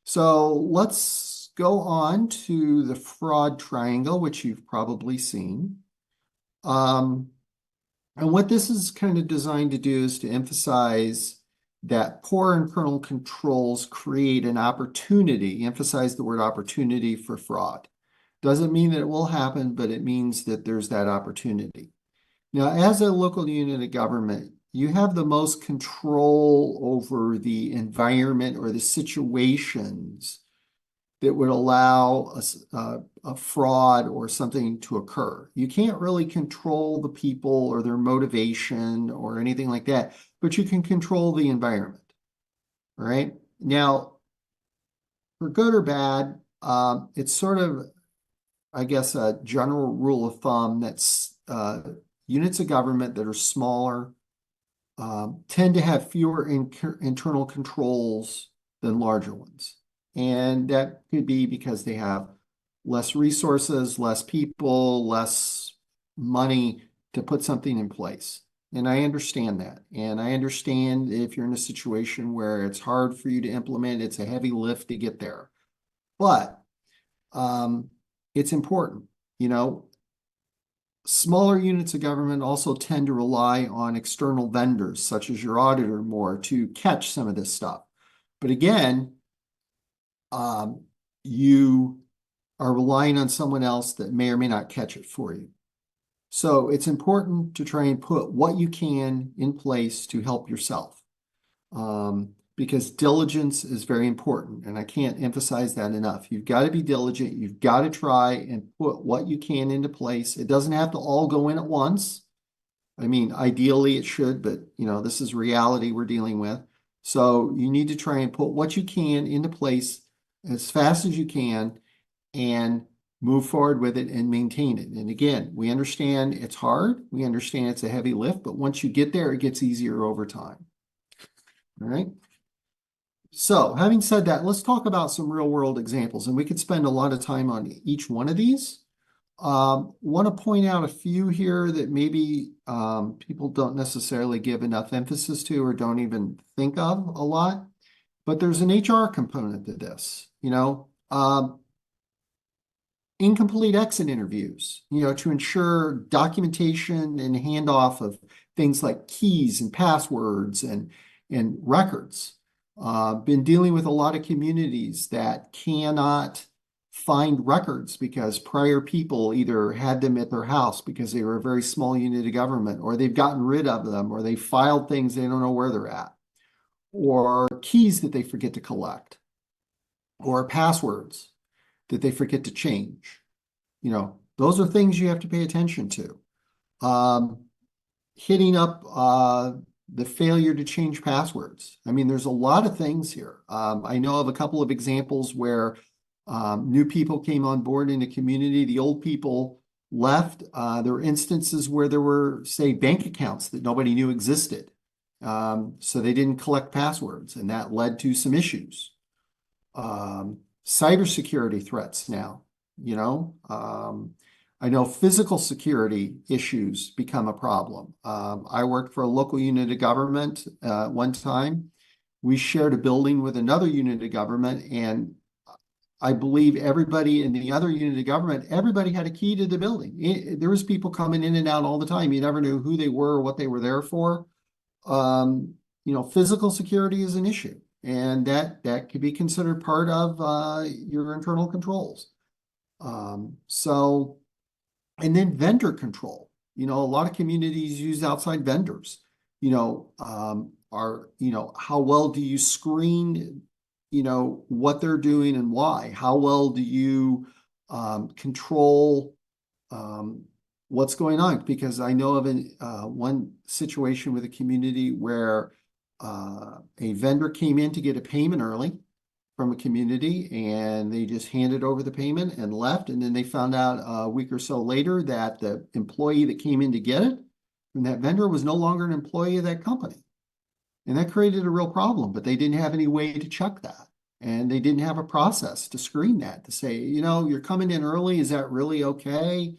So let's go on to the fraud triangle, which you've probably seen. And what this is kind of designed to do is to emphasize that poor internal controls create an opportunity, emphasize the word opportunity, for fraud. Doesn't mean that it will happen, but it means that there's that opportunity. Now, as a local unit of government, you have the most control over the environment or the situations that would allow a fraud or something to occur. You can't really control the people or their motivation or anything like that, but you can control the environment. All right. Now, for good or bad, it's sort of, I guess, a general rule of thumb that's units of government that are smaller tend to have fewer internal controls than larger ones. And that could be because they have less resources, less people, less money to put something in place. And I understand that. And I understand if you're in a situation where it's hard for you to implement, it's a heavy lift to get there. But it's important, you know. Smaller units of government also tend to rely on external vendors, such as your auditor, more to catch some of this stuff. But again, you are relying on someone else that may or may not catch it for you. So it's important to try and put what you can in place to help yourself. Because diligence is very important, and I can't emphasize that enough. You've got to be diligent. You've got to try and put what you can into place. It doesn't have to all go in at once. I mean, ideally it should, but you know, this is reality we're dealing with. So you need to try and put what you can into place as fast as you can and move forward with it and maintain it. And again, we understand it's hard. We understand it's a heavy lift, but once you get there, it gets easier over time. All right. So having said that, let's talk about some real world examples, and we could spend a lot of time on each one of these. Want to point out a few here that maybe people don't necessarily give enough emphasis to or don't even think of a lot, but there's an HR component to this, you know. Incomplete exit interviews, you know, to ensure documentation and handoff of things like keys and passwords and records. Been dealing with a lot of communities that cannot find records because prior people either had them at their house because they were a very small unit of government, or they've gotten rid of them, or they filed things they don't know where they're at, or keys that they forget to collect, or passwords that they forget to change. You know, those are things you have to pay attention to. Hitting up the failure to change passwords. I mean, there's a lot of things here. I know of a couple of examples where new people came on board in a community, the old people left. There were instances where there were, say, bank accounts that nobody knew existed. So they didn't collect passwords, and that led to some issues. Cybersecurity threats now, you know. I know physical security issues become a problem. I worked for a local unit of government one time. We shared a building with another unit of government, and I believe everybody in the other unit of government, everybody had a key to the building. There was people coming in and out all the time. You never knew who they were or what they were there for. You know, physical security is an issue, and that could be considered part of your internal controls. And then vendor control. You know, a lot of communities use outside vendors. You know, how well do you screen, you know, what they're doing and why? How well do you control what's going on? Because I know of one situation with a community where a vendor came in to get a payment early from a community, and they just handed over the payment and left. And then they found out a week or so later that the employee that came in to get it from that vendor was no longer an employee of that company. And that created a real problem, but they didn't have any way to check that. And they didn't have a process to screen that, to say, you know, you're coming in early, is that really okay?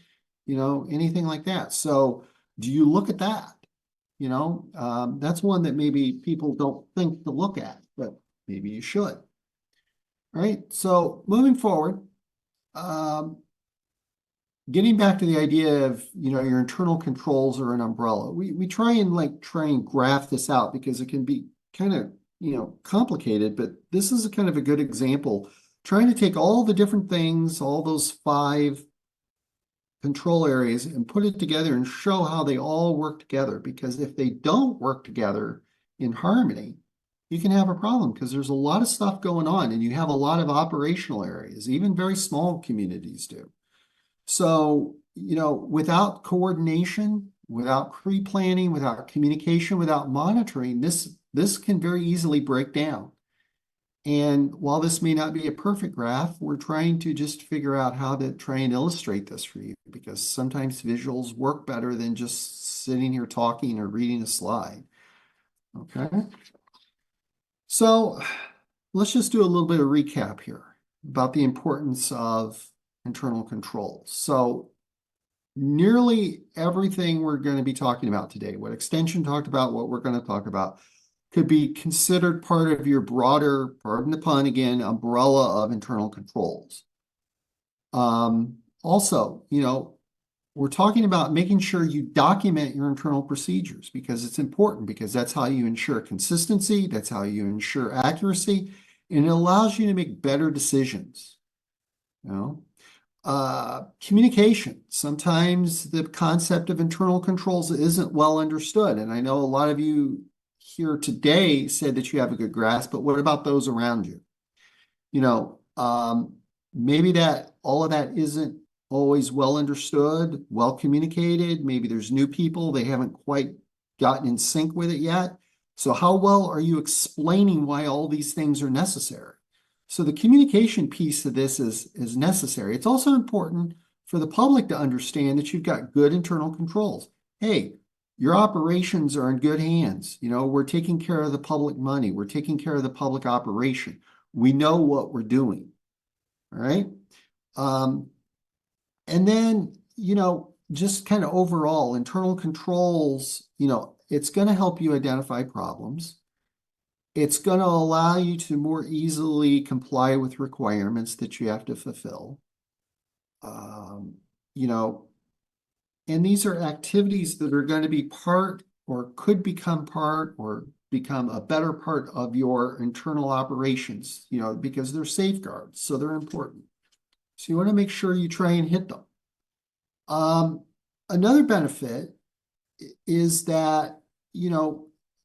You know, anything like that. So do you look at that? You know, that's one that maybe people don't think to look at, but maybe you should. All right, so moving forward, getting back to the idea of, you know, your internal controls are an umbrella. We try and graph this out because it can be kind of, you know, complicated, but this is a kind of a good example, trying to take all the different things, all those 5 control areas, and put it together and show how they all work together. Because if they don't work together in harmony, you can have a problem because there's a lot of stuff going on and you have a lot of operational areas, even very small communities do. So, without coordination, without pre-planning, without communication, without monitoring, this can very easily break down. And while this may not be a perfect graph, we're trying to just figure out how to try and illustrate this for you, because sometimes visuals work better than just sitting here talking or reading a slide. Okay. So let's just do a little bit of recap here about the importance of internal controls. So nearly everything we're going to be talking about today, what Extension talked about, what we're going to talk about, could be considered part of your broader, pardon the pun again, umbrella of internal controls. Also, we're talking about making sure you document your internal procedures, because it's important, because that's how you ensure consistency, that's how you ensure accuracy, and it allows you to make better decisions. Communication. Sometimes the concept of internal controls isn't well understood, and I know a lot of you here today said that you have a good grasp, but what about those around you? Maybe that all of that isn't always well understood, well communicated. Maybe there's new people, they haven't quite gotten in sync with it yet. So how well are you explaining why all these things are necessary? So the communication piece of this is necessary. It's also important for the public to understand that you've got good internal controls. Hey, your operations are in good hands. We're taking care of the public money. We're taking care of the public operation. We know what we're doing. All right. And then, just kind of overall internal controls, it's going to help you identify problems. It's going to allow you to more easily comply with requirements that you have to fulfill. And these are activities that are going to be part, or could become part, or become a better part of your internal operations, because they're safeguards, so they're important. So you want to make sure you try and hit them. Another benefit is that,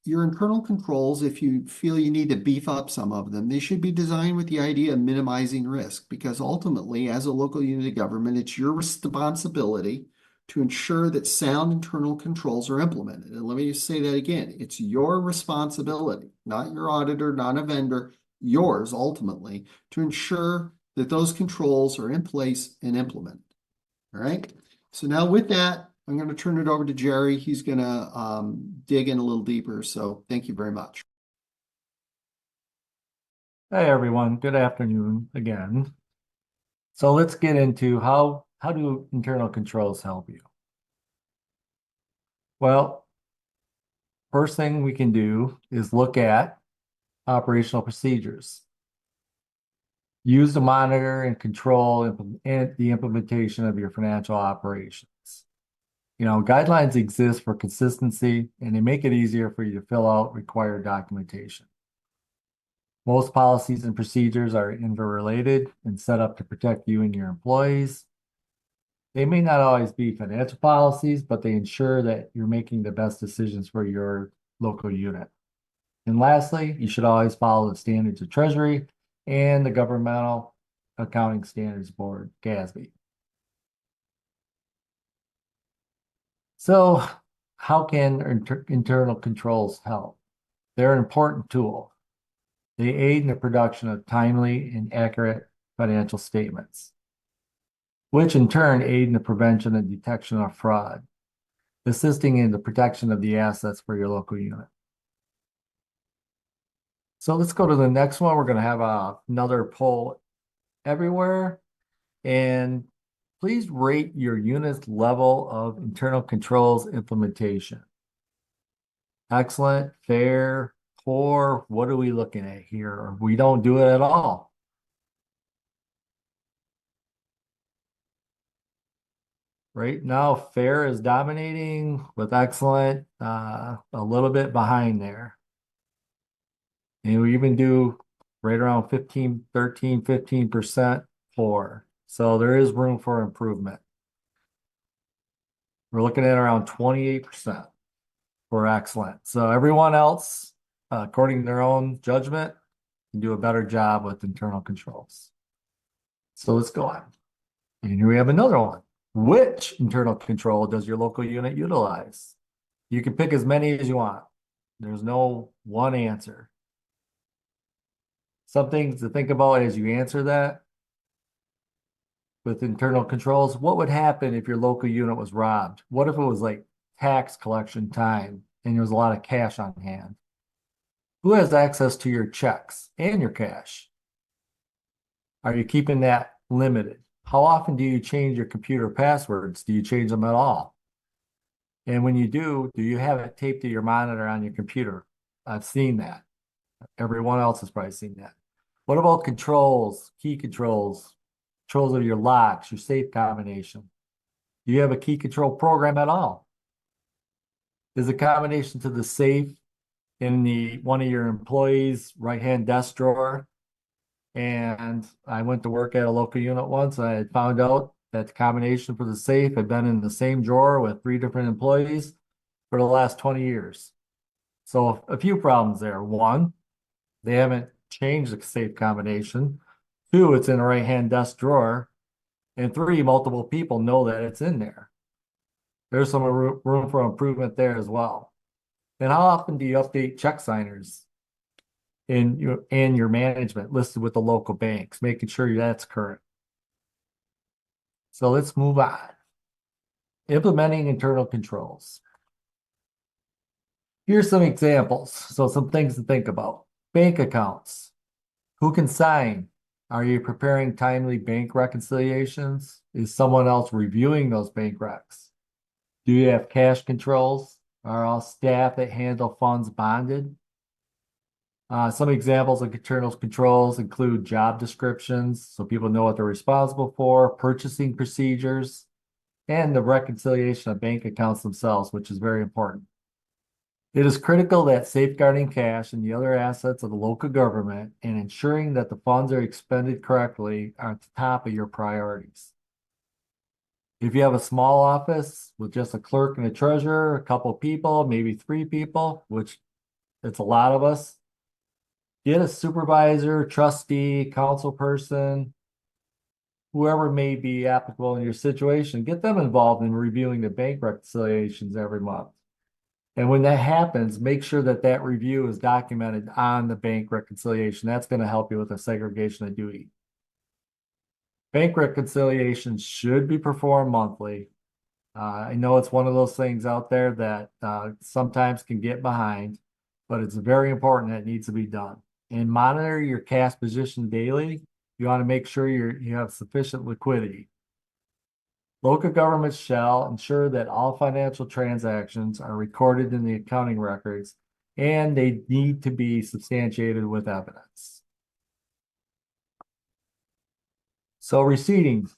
your internal controls, if you feel you need to beef up some of them, they should be designed with the idea of minimizing risk, because ultimately, as a local unit of government, it's your responsibility to ensure that sound internal controls are implemented. And let me just say that again, it's your responsibility, not your auditor, not a vendor, yours ultimately, to ensure that those controls are in place and implemented. All right. So now with that, I'm going to turn it over to Jerry. He's going to dig in a little deeper. So thank you very much. Hey everyone, good afternoon again. So let's get into how do internal controls help you? Well, first thing we can do is look at operational procedures. Use to monitor and control the implementation of your financial operations. Guidelines exist for consistency, and they make it easier for you to fill out required documentation. Most policies and procedures are interrelated and set up to protect you and your employees. They may not always be financial policies, but they ensure that you're making the best decisions for your local unit. And lastly, you should always follow the standards of Treasury and the Governmental Accounting Standards Board, GASB. So how can internal controls help? They're an important tool. They aid in the production of timely and accurate financial statements, which in turn aid in the prevention and detection of fraud, assisting in the protection of the assets for your local unit. So let's go to the next one. We're going to have another poll everywhere. And please rate your unit's level of internal controls implementation. Excellent, fair, poor. What are we looking at here? We don't do it at all. Right now, fair is dominating with excellent, a little bit behind there. And we even do right around 15% poor. So there is room for improvement. We're looking at around 28% for excellent. So everyone else according to their own judgment, can do a better job with internal controls. So let's go on. And here we have another one. Which internal control does your local unit utilize? You can pick as many as you want. There's no one answer. Some things to think about as you answer that. With internal controls, what would happen if your local unit was robbed? What if it was like tax collection time and there was a lot of cash on hand? Who has access to your checks and your cash? Are you keeping that limited? How often do you change your computer passwords? Do you change them at all? And when you do you have it taped to your monitor on your computer? I've seen that. Everyone else has probably seen that. What about controls, key controls of your locks, your safe combination? Do you have a key control program at all? Is the combination to the safe in one of your employees' right-hand desk drawer? And I went to work at a local unit once, and I had found out that the combination for the safe had been in the same drawer with 3 different employees for the last 20 years. So a few problems there. 1, they haven't changed the safe combination. 2, it's in a right-hand desk drawer. And 3, multiple people know that it's in there. There's some room for improvement there as well. And how often do you update check signers in your management listed with the local banks, making sure that's current? So let's move on. Implementing internal controls. Here's some examples. So some things to think about. Bank accounts. Who can sign? Are you preparing timely bank reconciliations? Is someone else reviewing those bank recs? Do you have cash controls? Are all staff that handle funds bonded? Some examples of internal controls include job descriptions, so people know what they're responsible for, purchasing procedures, and the reconciliation of bank accounts themselves, which is very important. It is critical that safeguarding cash and the other assets of the local government and ensuring that the funds are expended correctly are at the top of your priorities. If you have a small office with just a clerk and a treasurer, a couple people, maybe 3 people, which it's a lot of us, get a supervisor, trustee, council person, whoever may be applicable in your situation, get them involved in reviewing the bank reconciliations every month. And when that happens, make sure that that review is documented on the bank reconciliation. That's going to help you with the segregation of duty. Bank reconciliations should be performed monthly. I know it's one of those things out there that sometimes can get behind, but it's very important that it needs to be done. And monitor your cash position daily. You want to make sure you have sufficient liquidity. Local governments shall ensure that all financial transactions are recorded in the accounting records, and they need to be substantiated with evidence. So receipting.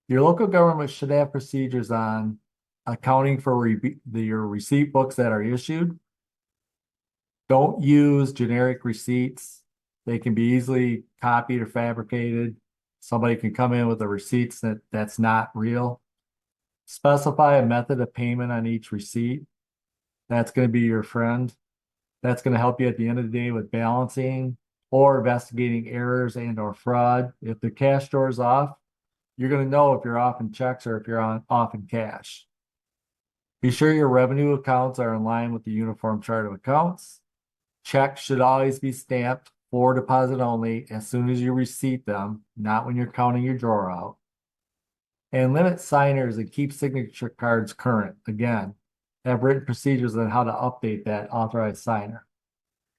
Your local government should have procedures on accounting for your receipt books that are issued. Don't use generic receipts. They can be easily copied or fabricated. Somebody can come in with the receipts that's not real. Specify a method of payment on each receipt. That's going to be your friend. That's going to help you at the end of the day with balancing or investigating errors and or fraud. If the cash drawer is off, you're going to know if you're off in checks or if you're off in cash. Be sure your revenue accounts are in line with the Uniform Chart of Accounts. Checks should always be stamped for deposit only as soon as you receipt them, not when you're counting your drawer out. And limit signers and keep signature cards current. Again, have written procedures on how to update that authorized signer.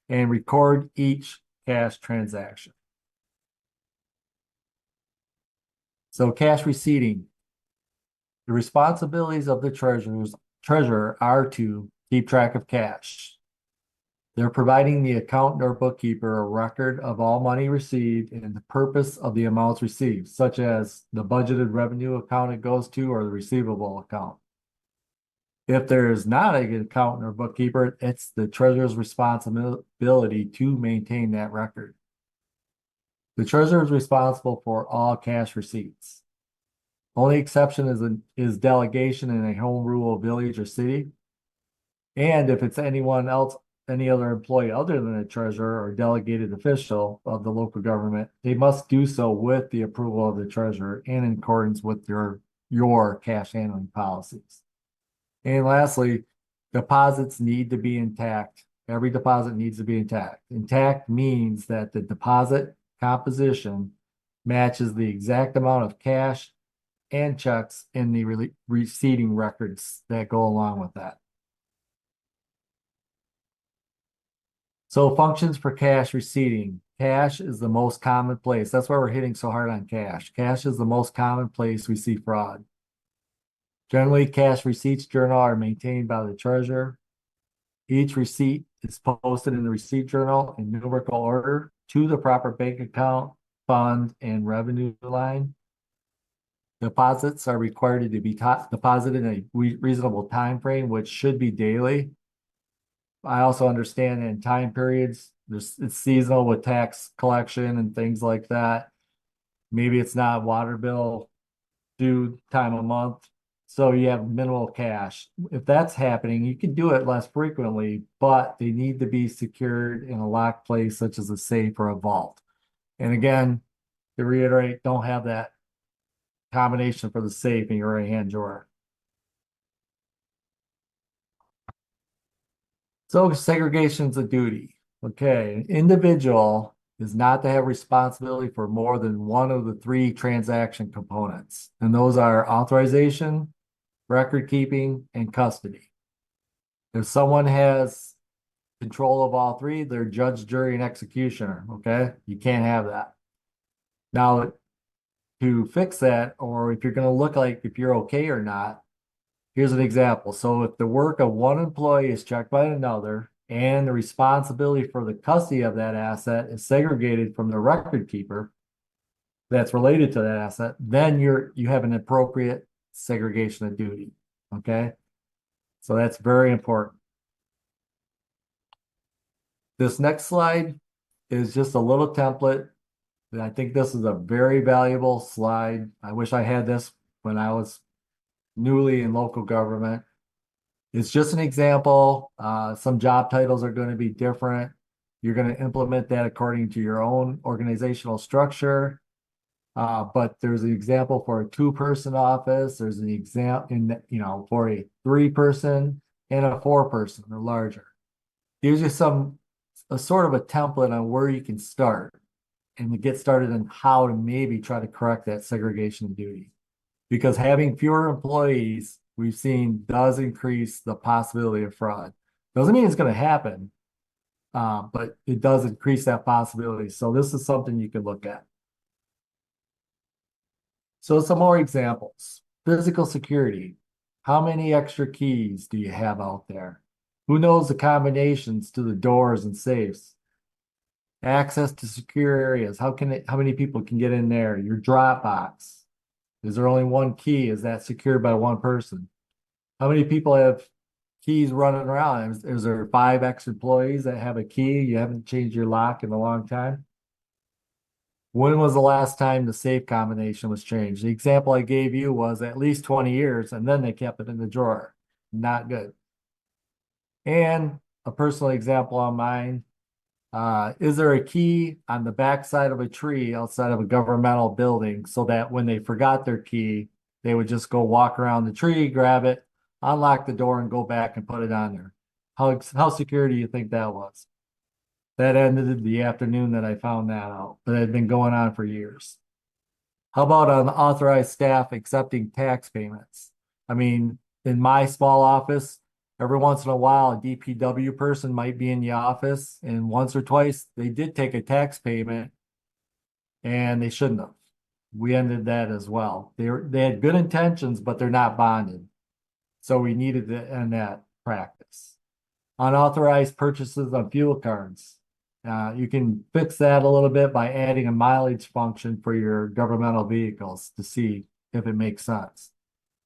And record each cash transaction. So cash receipting. The responsibilities of the treasurer are to keep track of cash. They're providing the accountant or bookkeeper a record of all money received and the purpose of the amounts received, such as the budgeted revenue account it goes to or the receivable account. If there is not an accountant or bookkeeper, it's the treasurer's responsibility to maintain that record. The treasurer is responsible for all cash receipts. Only exception is delegation in a home rule village or city. And if it's anyone else any other employee other than the treasurer or delegated official of the local government, they must do so with the approval of the treasurer and in accordance with your cash handling policies. And lastly, deposits need to be intact. Every deposit needs to be intact. Intact means that the deposit composition matches the exact amount of cash and checks in the receiving records that go along with that. So functions for cash receiving. Cash is the most common place. That's why we're hitting so hard on cash. Cash is the most common place we see fraud. Generally, cash receipts journal are maintained by the treasurer. Each receipt is posted in the receipt journal in numerical order to the proper bank account, fund, and revenue line. Deposits are required to be deposited in a reasonable time frame, which should be daily. I also understand in time periods, it's seasonal with tax collection and things like that. Maybe it's not water bill due time of month, so you have minimal cash. If that's happening, you can do it less frequently, but they need to be secured in a locked place such as a safe or a vault. And again, to reiterate, don't have that combination for the safe in your right-hand drawer. So segregation's a duty. Okay, an individual is not to have responsibility for more than one of the three transaction components. And those are authorization, record keeping, and custody. If someone has control of all three, they're judge, jury, and executioner. Okay, you can't have that. Now, to fix that, or if you're going to look like if you're okay or not, here's an example. So if the work of one employee is checked by another and the responsibility for the custody of that asset is segregated from the record keeper that's related to that asset, then you have an appropriate segregation of duty. Okay. So that's very important. This next slide is just a little template. And I think this is a very valuable slide. I wish I had this when I was newly in local government. It's just an example. Some job titles are going to be different. You're going to implement that according to your own organizational structure. But there's an example for a 2-person office. There's an example for a 3-person and a 4-person or larger. Gives you a sort of a template on where you can start and to get started on how to maybe try to correct that segregation of duty. Because having fewer employees, we've seen, does increase the possibility of fraud. Doesn't mean it's going to happen, but it does increase that possibility. So this is something you can look at. So some more examples. Physical security. How many extra keys do you have out there? Who knows the combinations to the doors and safes? Access to secure areas. How many people can get in there? Your Dropbox. Is there only one key? Is that secured by one person? How many people have keys running around? Is there 5 ex-employees that have a key? You haven't changed your lock in a long time? When was the last time the safe combination was changed? The example I gave you was at least 20 years, and then they kept it in the drawer. Not good. And a personal example on mine, is there a key on the backside of a tree outside of a governmental building so that when they forgot their key, they would just go walk around the tree, grab it, unlock the door, and go back and put it on there? How secure do you think that was? That ended the afternoon that I found that out, but it had been going on for years. How about unauthorized staff accepting tax payments? I mean, in my small office, every once in a while, a DPW person might be in the office, and once or twice they did take a tax payment and they shouldn't have. We ended that as well. They had good intentions, but they're not bonded. So we needed to end that practice. Unauthorized purchases on fuel cards. You can fix that a little bit by adding a mileage function for your governmental vehicles to see if it makes sense.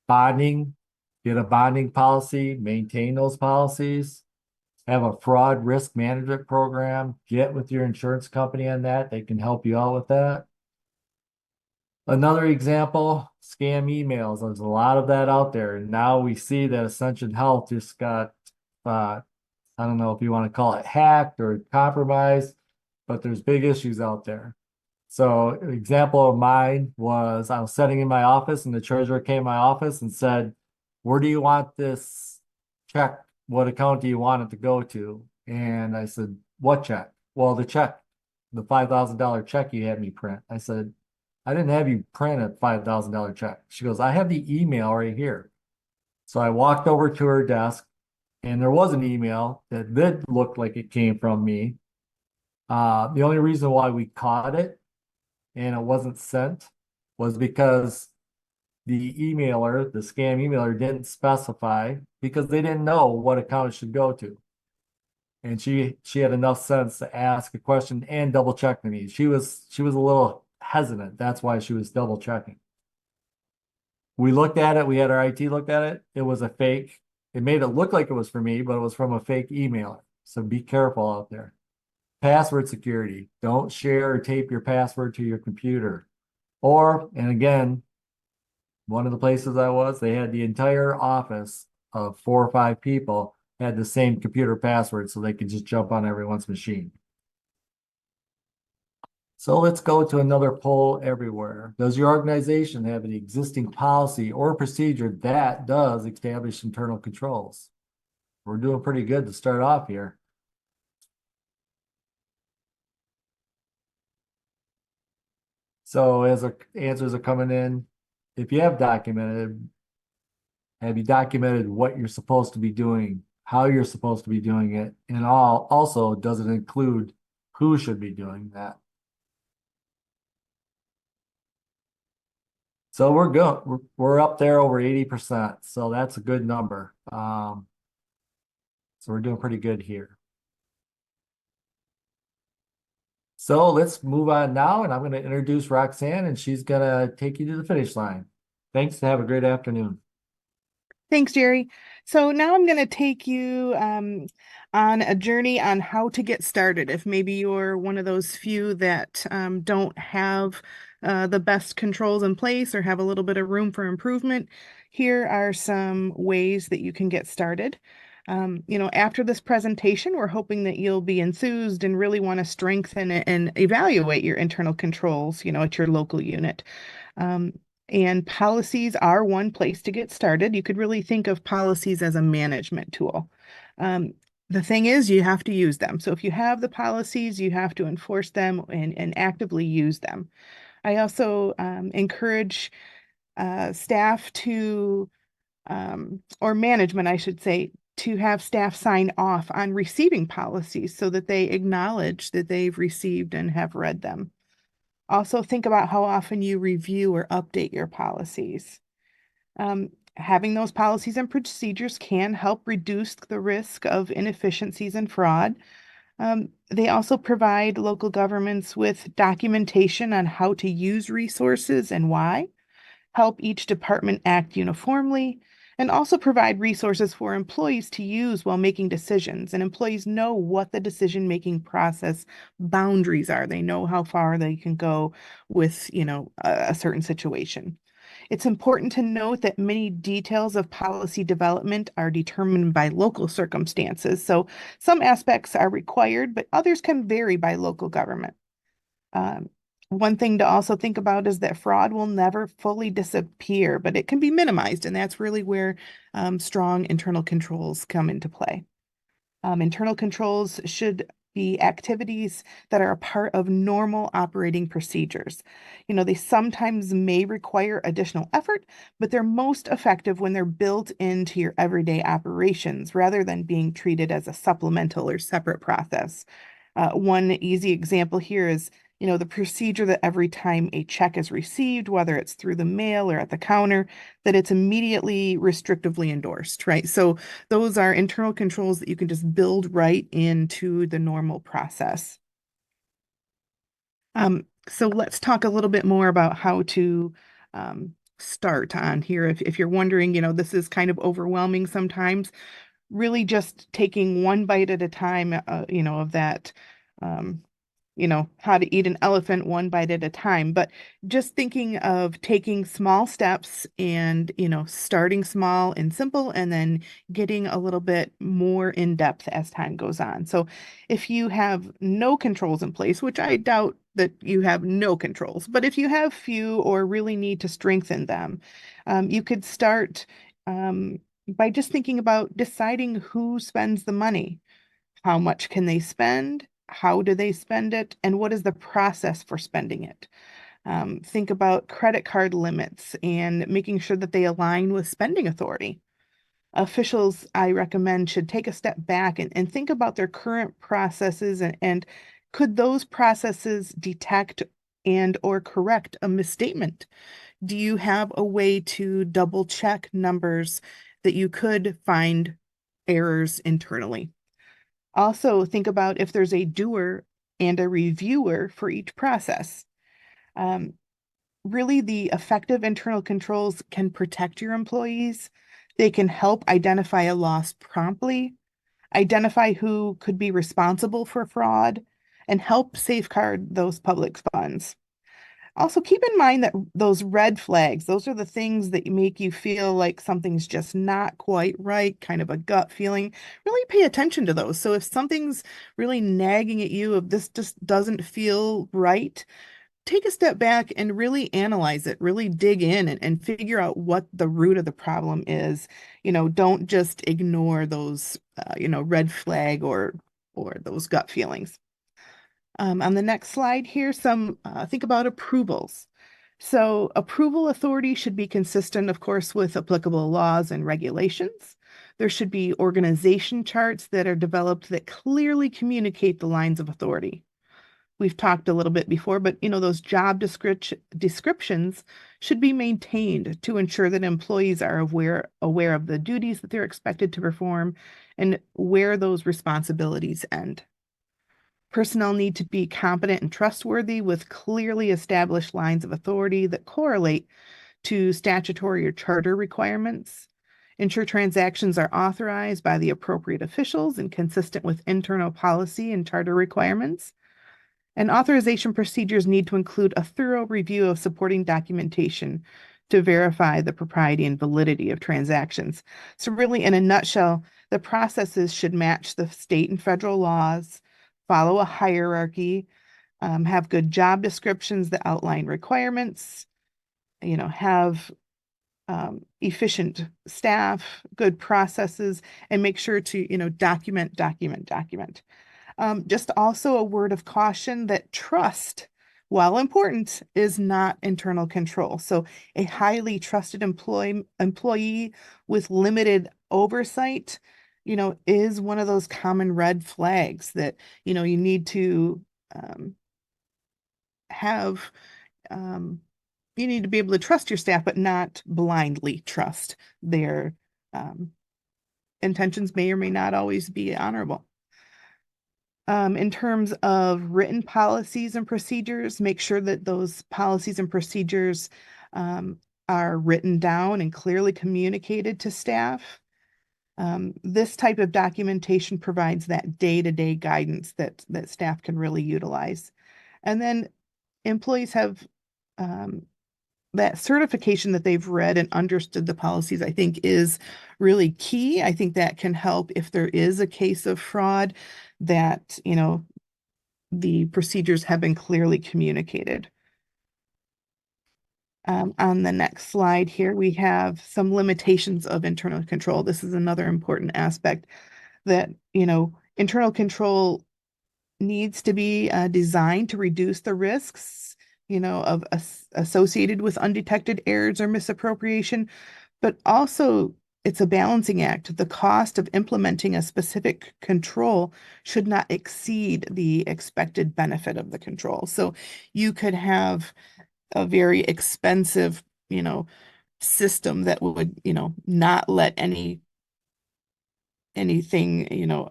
Bonding, get a bonding policy, maintain those policies, have a fraud risk management program, get with your insurance company on that. They can help you out with that. Another example, scam emails. There's a lot of that out there. And now we see that Ascension Health just got I don't know if you want to call it hacked or compromised, but there's big issues out there. So an example of mine was I was sitting in my office and the treasurer came to my office and said, where do you want this check? What account do you want it to go to? And I said, what check? Well, the check, the $5,000 check you had me print. I said, I didn't have you print a $5,000 check. She goes, I have the email right here. So I walked over to her desk and there was an email that did look like it came from me. The only reason why we caught it and it wasn't sent was because the emailer, the scam emailer, didn't specify because they didn't know what account it should go to. And she had enough sense to ask a question and double check me. She was a little hesitant. That's why she was double checking. We looked at it, we had our IT looked at it. It was a fake. It made it look like it was for me, but it was from a fake emailer. So be careful out there. Password security. Don't share or tape your password to your computer. Or, and again, one of the places I was, they had the entire office of 4 or 5 people had the same computer password so they could just jump on everyone's machine. So let's go to another poll everywhere. Does your organization have an existing policy or procedure that does establish internal controls? We're doing pretty good to start off here. So as our answers are coming in, if you have you documented what you're supposed to be doing, how you're supposed to be doing it, and also does it include who should be doing that? So we're good. We're up there over 80%. So that's a good number. So we're doing pretty good here. So let's move on now, and I'm going to introduce Roxanne, and she's going to take you to the finish line. Thanks, and have a great afternoon. Thanks, Jerry. So now I'm going to take you on a journey on how to get started. If maybe you're one of those few that don't have the best controls in place or have a little bit of room for improvement, here are some ways that you can get started. After this presentation, we're hoping that you'll be enthused and really want to strengthen and evaluate your internal controls, at your local unit. And policies are one place to get started. You could really think of policies as a management tool. The thing is, you have to use them. So if you have the policies, you have to enforce them and actively use them. I also encourage staff to, or management, I should say, to have staff sign off on receiving policies so that they acknowledge that they've received and have read them. Also, think about how often you review or update your policies. Having those policies and procedures can help reduce the risk of inefficiencies and fraud. They also provide local governments with documentation on how to use resources and why, help each department act uniformly, and also provide resources for employees to use while making decisions. And employees know what the decision-making process boundaries are. They know how far they can go with, a certain situation. It's important to note that many details of policy development are determined by local circumstances. So some aspects are required, but others can vary by local government. One thing to also think about is that fraud will never fully disappear, but it can be minimized, and that's really where strong internal controls come into play. Internal controls should be activities that are a part of normal operating procedures. They sometimes may require additional effort, but they're most effective when they're built into your everyday operations rather than being treated as a supplemental or separate process. One easy example here is the procedure that every time a check is received, whether it's through the mail or at the counter, that it's immediately restrictively endorsed, right? So those are internal controls that you can just build right into the normal process. So let's talk a little bit more about how to start on here. If you're wondering, this is kind of overwhelming sometimes, really just taking one bite at a time, of that how to eat an elephant one bite at a time, but just thinking of taking small steps and, starting small and simple and then getting a little bit more in depth as time goes on. So if you have no controls in place, which I doubt that you have no controls, but if you have few or really need to strengthen them, you could start by just thinking about deciding who spends the money. How much can they spend? How do they spend it? And what is the process for spending it? Think about credit card limits and making sure that they align with spending authority. Officials, I recommend, should take a step back and think about their current processes and could those processes detect and or correct a misstatement? Do you have a way to double check numbers that you could find errors internally? Also, think about if there's a doer and a reviewer for each process. Um, Really, the effective internal controls can protect your employees. They can help identify a loss promptly, identify who could be responsible for fraud, and help safeguard those public funds. Also, keep in mind that those red flags, those are the things that make you feel like something's just not quite right, kind of a gut feeling. Really pay attention to those. So if something's really nagging at you, if this just doesn't feel right, take a step back and really analyze it, really dig in and figure out what the root of the problem is. Don't just ignore those, red flag or those gut feelings. On the next slide here, think about approvals. So approval authority should be consistent, of course, with applicable laws and regulations. There should be organization charts that are developed that clearly communicate the lines of authority. We've talked a little bit before, but those job descriptions should be maintained to ensure that employees are aware of the duties that they're expected to perform and where those responsibilities end. Personnel need to be competent and trustworthy with clearly established lines of authority that correlate to statutory or charter requirements. Ensure transactions are authorized by the appropriate officials and consistent with internal policy and charter requirements. And authorization procedures need to include a thorough review of supporting documentation to verify the propriety and validity of transactions. So really, in a nutshell, the processes should match the state and federal laws, follow a hierarchy, have good job descriptions that outline requirements, have efficient staff, good processes, and make sure to, document. Just also a word of caution that trust, while important, is not internal control. So a highly trusted employee with limited oversight, is one of those common red flags that, you need to have, you need to be able to trust your staff, but not blindly trust their intentions may or may not always be honorable. In terms of written policies and procedures, make sure that those policies and procedures are written down and clearly communicated to staff. This type of documentation provides that day-to-day guidance that staff can really utilize. And then employees have that certification that they've read and understood the policies, I think, is really key. I think that can help if there is a case of fraud that, the procedures have been clearly communicated. On the next slide here, we have some limitations of internal control. This is another important aspect that, internal control needs to be designed to reduce the risks, associated with undetected errors or misappropriation, but also it's a balancing act. The cost of implementing a specific control should not exceed the expected benefit of the control. So you could have a very expensive, system that would, not let anything,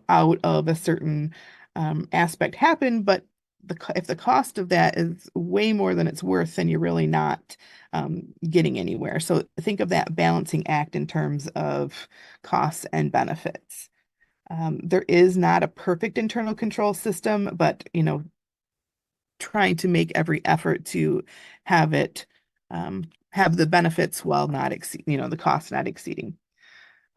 out of a certain aspect happen, but if the cost of that is way more than it's worth, then you're really not getting anywhere. So think of that balancing act in terms of costs and benefits. There is not a perfect internal control system, but trying to make every effort to have it have the benefits while not exceed, the cost not exceeding.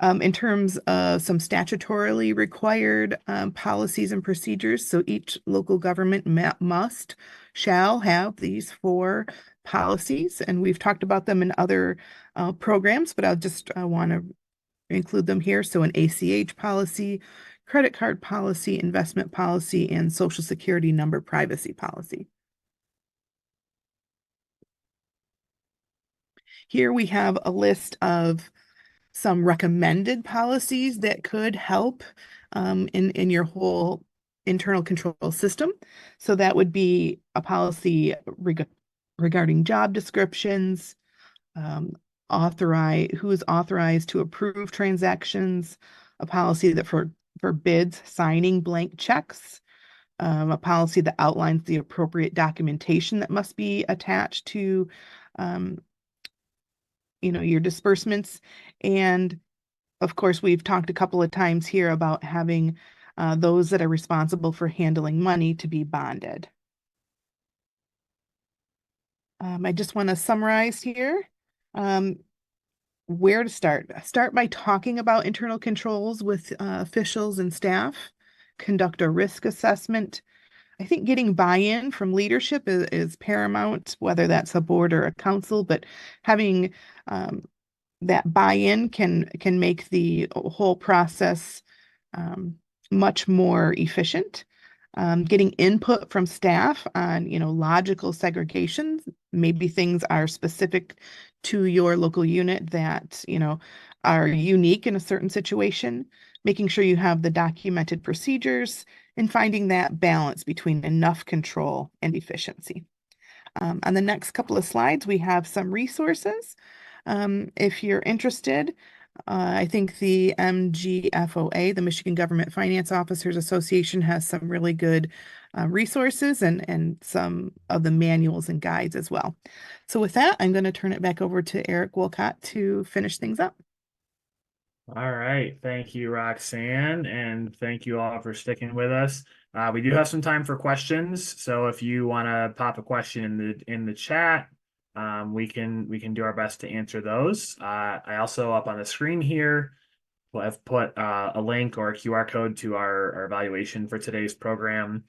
In terms of some statutorily required policies and procedures, so each local government shall have these 4 policies, and we've talked about them in other programs, but I'll just want to include them here. So an ACH policy, credit card policy, investment policy, and social security number privacy policy. Here we have a list of some recommended policies that could help in your whole internal control system. So that would be a policy regarding job descriptions, who is authorized to approve transactions, a policy that forbids signing blank checks, a policy that outlines the appropriate documentation that must be attached to your disbursements. And of course, we've talked a couple of times here about having those that are responsible for handling money to be bonded. I just want to summarize here where to start. Start by talking about internal controls with officials and staff, conduct a risk assessment. I think getting buy-in from leadership is paramount, whether that's a board or a council, but having that buy-in can make the whole process much more efficient. Getting input from staff on, logical segregation. Maybe things are specific to your local unit that, are unique in a certain situation. Making sure you have the documented procedures and finding that balance between enough control and efficiency. On the next couple of slides, we have some resources. If you're interested, I think the MGFOA, the Michigan Government Finance Officers Association, has some really good resources and some of the manuals and guides as well. So with that, I'm going to turn it back over to Eric Wolcott to finish things up. All right. Thank you, Roxanne, and thank you all for sticking with us. We do have some time for questions, so if you want to pop a question in the chat, we can do our best to answer those. I also, up on the screen here, have put a link or a QR code to our evaluation for today's program.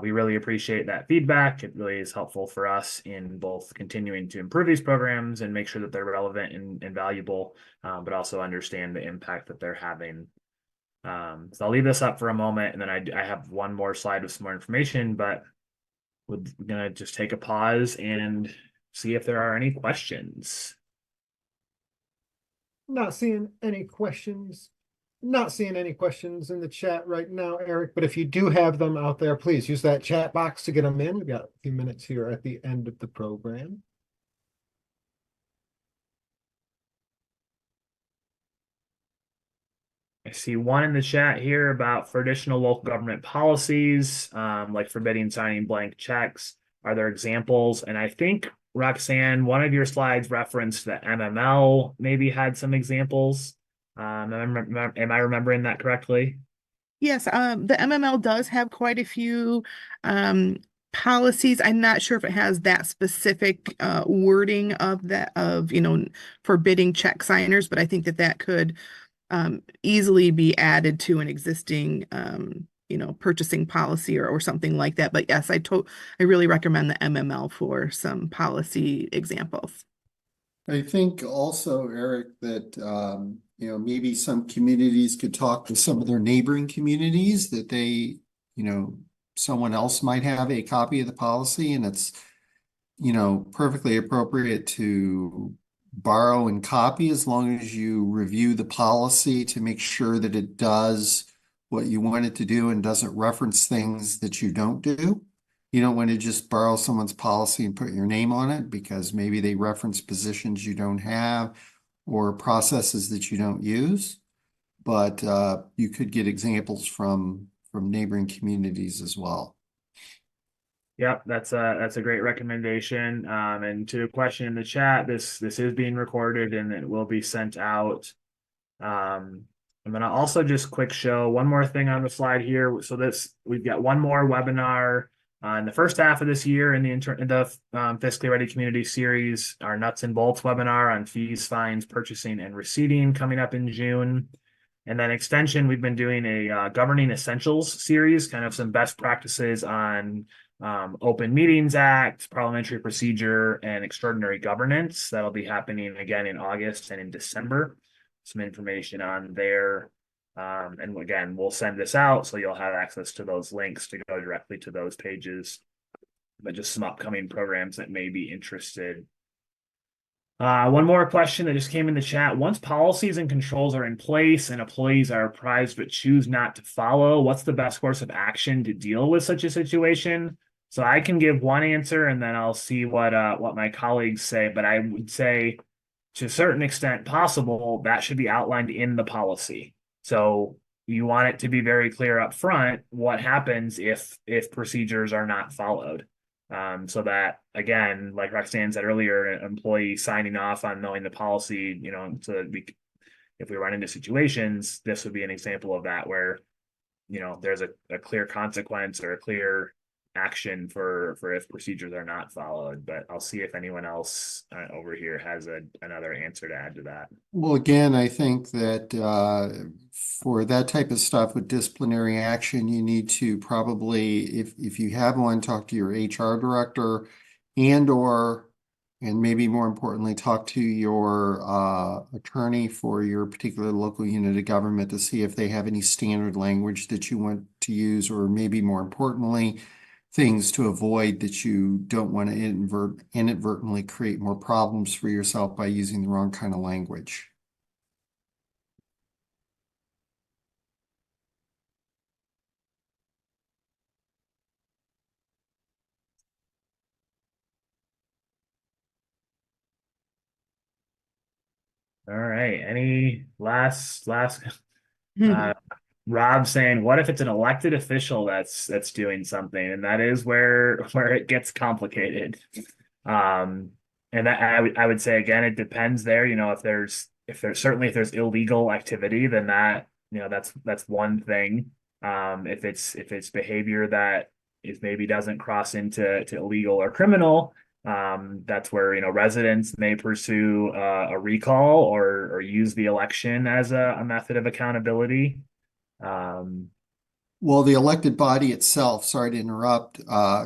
We really appreciate that feedback. It really is helpful for us in both continuing to improve these programs and make sure that they're relevant and valuable, but also understand the impact that they're having. So I'll leave this up for a moment, and then I have one more slide with some more information, but we're gonna just take a pause and see if there are any questions. Not seeing any questions. Not seeing any questions in the chat right now, Eric, but if you do have them out there, please use that chat box to get them in. We've got a few minutes here at the end of the program. I see one in the chat here about for additional local government policies, like forbidding signing blank checks. Are there examples? And I think, Roxanne, one of your slides referenced that MML maybe had some examples. Am I remembering that correctly? Yes, the MML does have quite a few policies. I'm not sure if it has that specific wording of forbidding check signers, but I think that could easily be added to an existing purchasing policy or something like that. But yes, I really recommend the MML for some policy examples. I think also, Eric, that maybe some communities could talk to some of their neighboring communities that they, someone else might have a copy of the policy, and it's, perfectly appropriate to borrow and copy as long as you review the policy to make sure that it does what you want it to do and doesn't reference things that you don't do. You don't want to just borrow someone's policy and put your name on it because maybe they reference positions you don't have or processes that you don't use. But you could get examples from neighboring communities as well. Yep, that's a great recommendation. And to a question in the chat, this is being recorded and it will be sent out. I'm gonna also just quick show one more thing on the slide here. So we've got one more webinar In the first half of this year, in the Fiscally Ready Community Series, our Nuts and Bolts webinar on fees, fines, purchasing, and receipting coming up in June. And then extension, we've been doing a governing essentials series, kind of some best practices on Open Meetings Act, parliamentary procedure, and extraordinary governance. That'll be happening again in August and in December. Some information on there. And again, we'll send this out so you'll have access to those links to go directly to those pages, but just some upcoming programs that may be interested. One more question that just came in the chat. Once policies and controls are in place and employees are apprised but choose not to follow, what's the best course of action to deal with such a situation? So I can give one answer and then I'll see what my colleagues say, but I would say to a certain extent possible, that should be outlined in the policy. So you want it to be very clear up front what happens if procedures are not followed. So that again, like Roxanne said earlier, an employee signing off on knowing the policy, so that if we run into situations, this would be an example of that where, there's a clear consequence or a clear action for if procedures are not followed. But I'll see if anyone else over here has another answer to add to that. Well, again, I think that for that type of stuff with disciplinary action, you need to probably, if you have one, talk to your HR director and maybe more importantly, talk to your attorney for your particular local unit of government to see if they have any standard language that you want to use, or maybe more importantly, things to avoid that you don't want to inadvertently create more problems for yourself by using the wrong kind of language. All right. Any last Rob saying, what if it's an elected official that's doing something? And that is where it gets complicated. And that I would say again, it depends there. If there's illegal activity, then that's one thing. If it's behavior that is maybe doesn't cross into illegal or criminal, that's where residents may pursue a recall or use the election as a method of accountability. Well, the elected body itself, sorry to interrupt,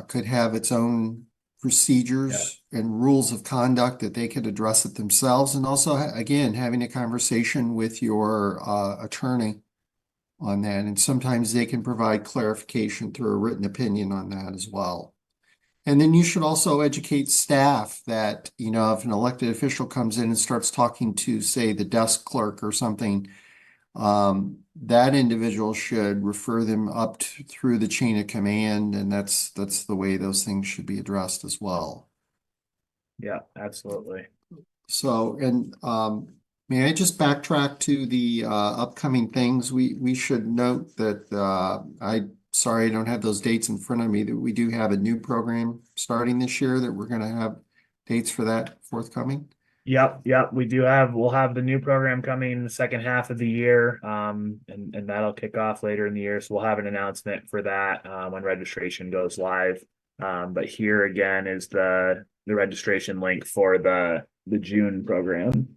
could have its own procedures and rules of conduct that they could address it themselves. And also, again, having a conversation with your attorney on that. And sometimes they can provide clarification through a written opinion on that as well. And then you should also educate staff that, if an elected official comes in and starts talking to, say, the desk clerk or something, that individual should refer them up through the chain of command, and that's the way those things should be addressed as well. Yeah, absolutely. So, and may I just backtrack to the upcoming things? We should note that sorry I don't have those dates in front of me, that we do have a new program starting this year that we're going to have dates for that forthcoming. Yep. We'll have the new program coming in the second half of the year. And that'll kick off later in the year. So we'll have an announcement for that when registration goes live. But here again is the registration link for the June program.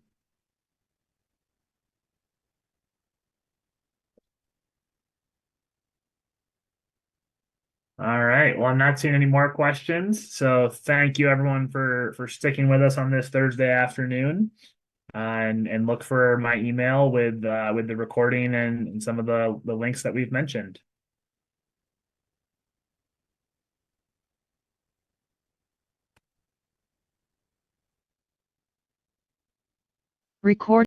All right. Well, I'm not seeing any more questions. So thank you everyone for sticking with us on this Thursday afternoon. And look for my email with the recording and some of the links that we've mentioned. Record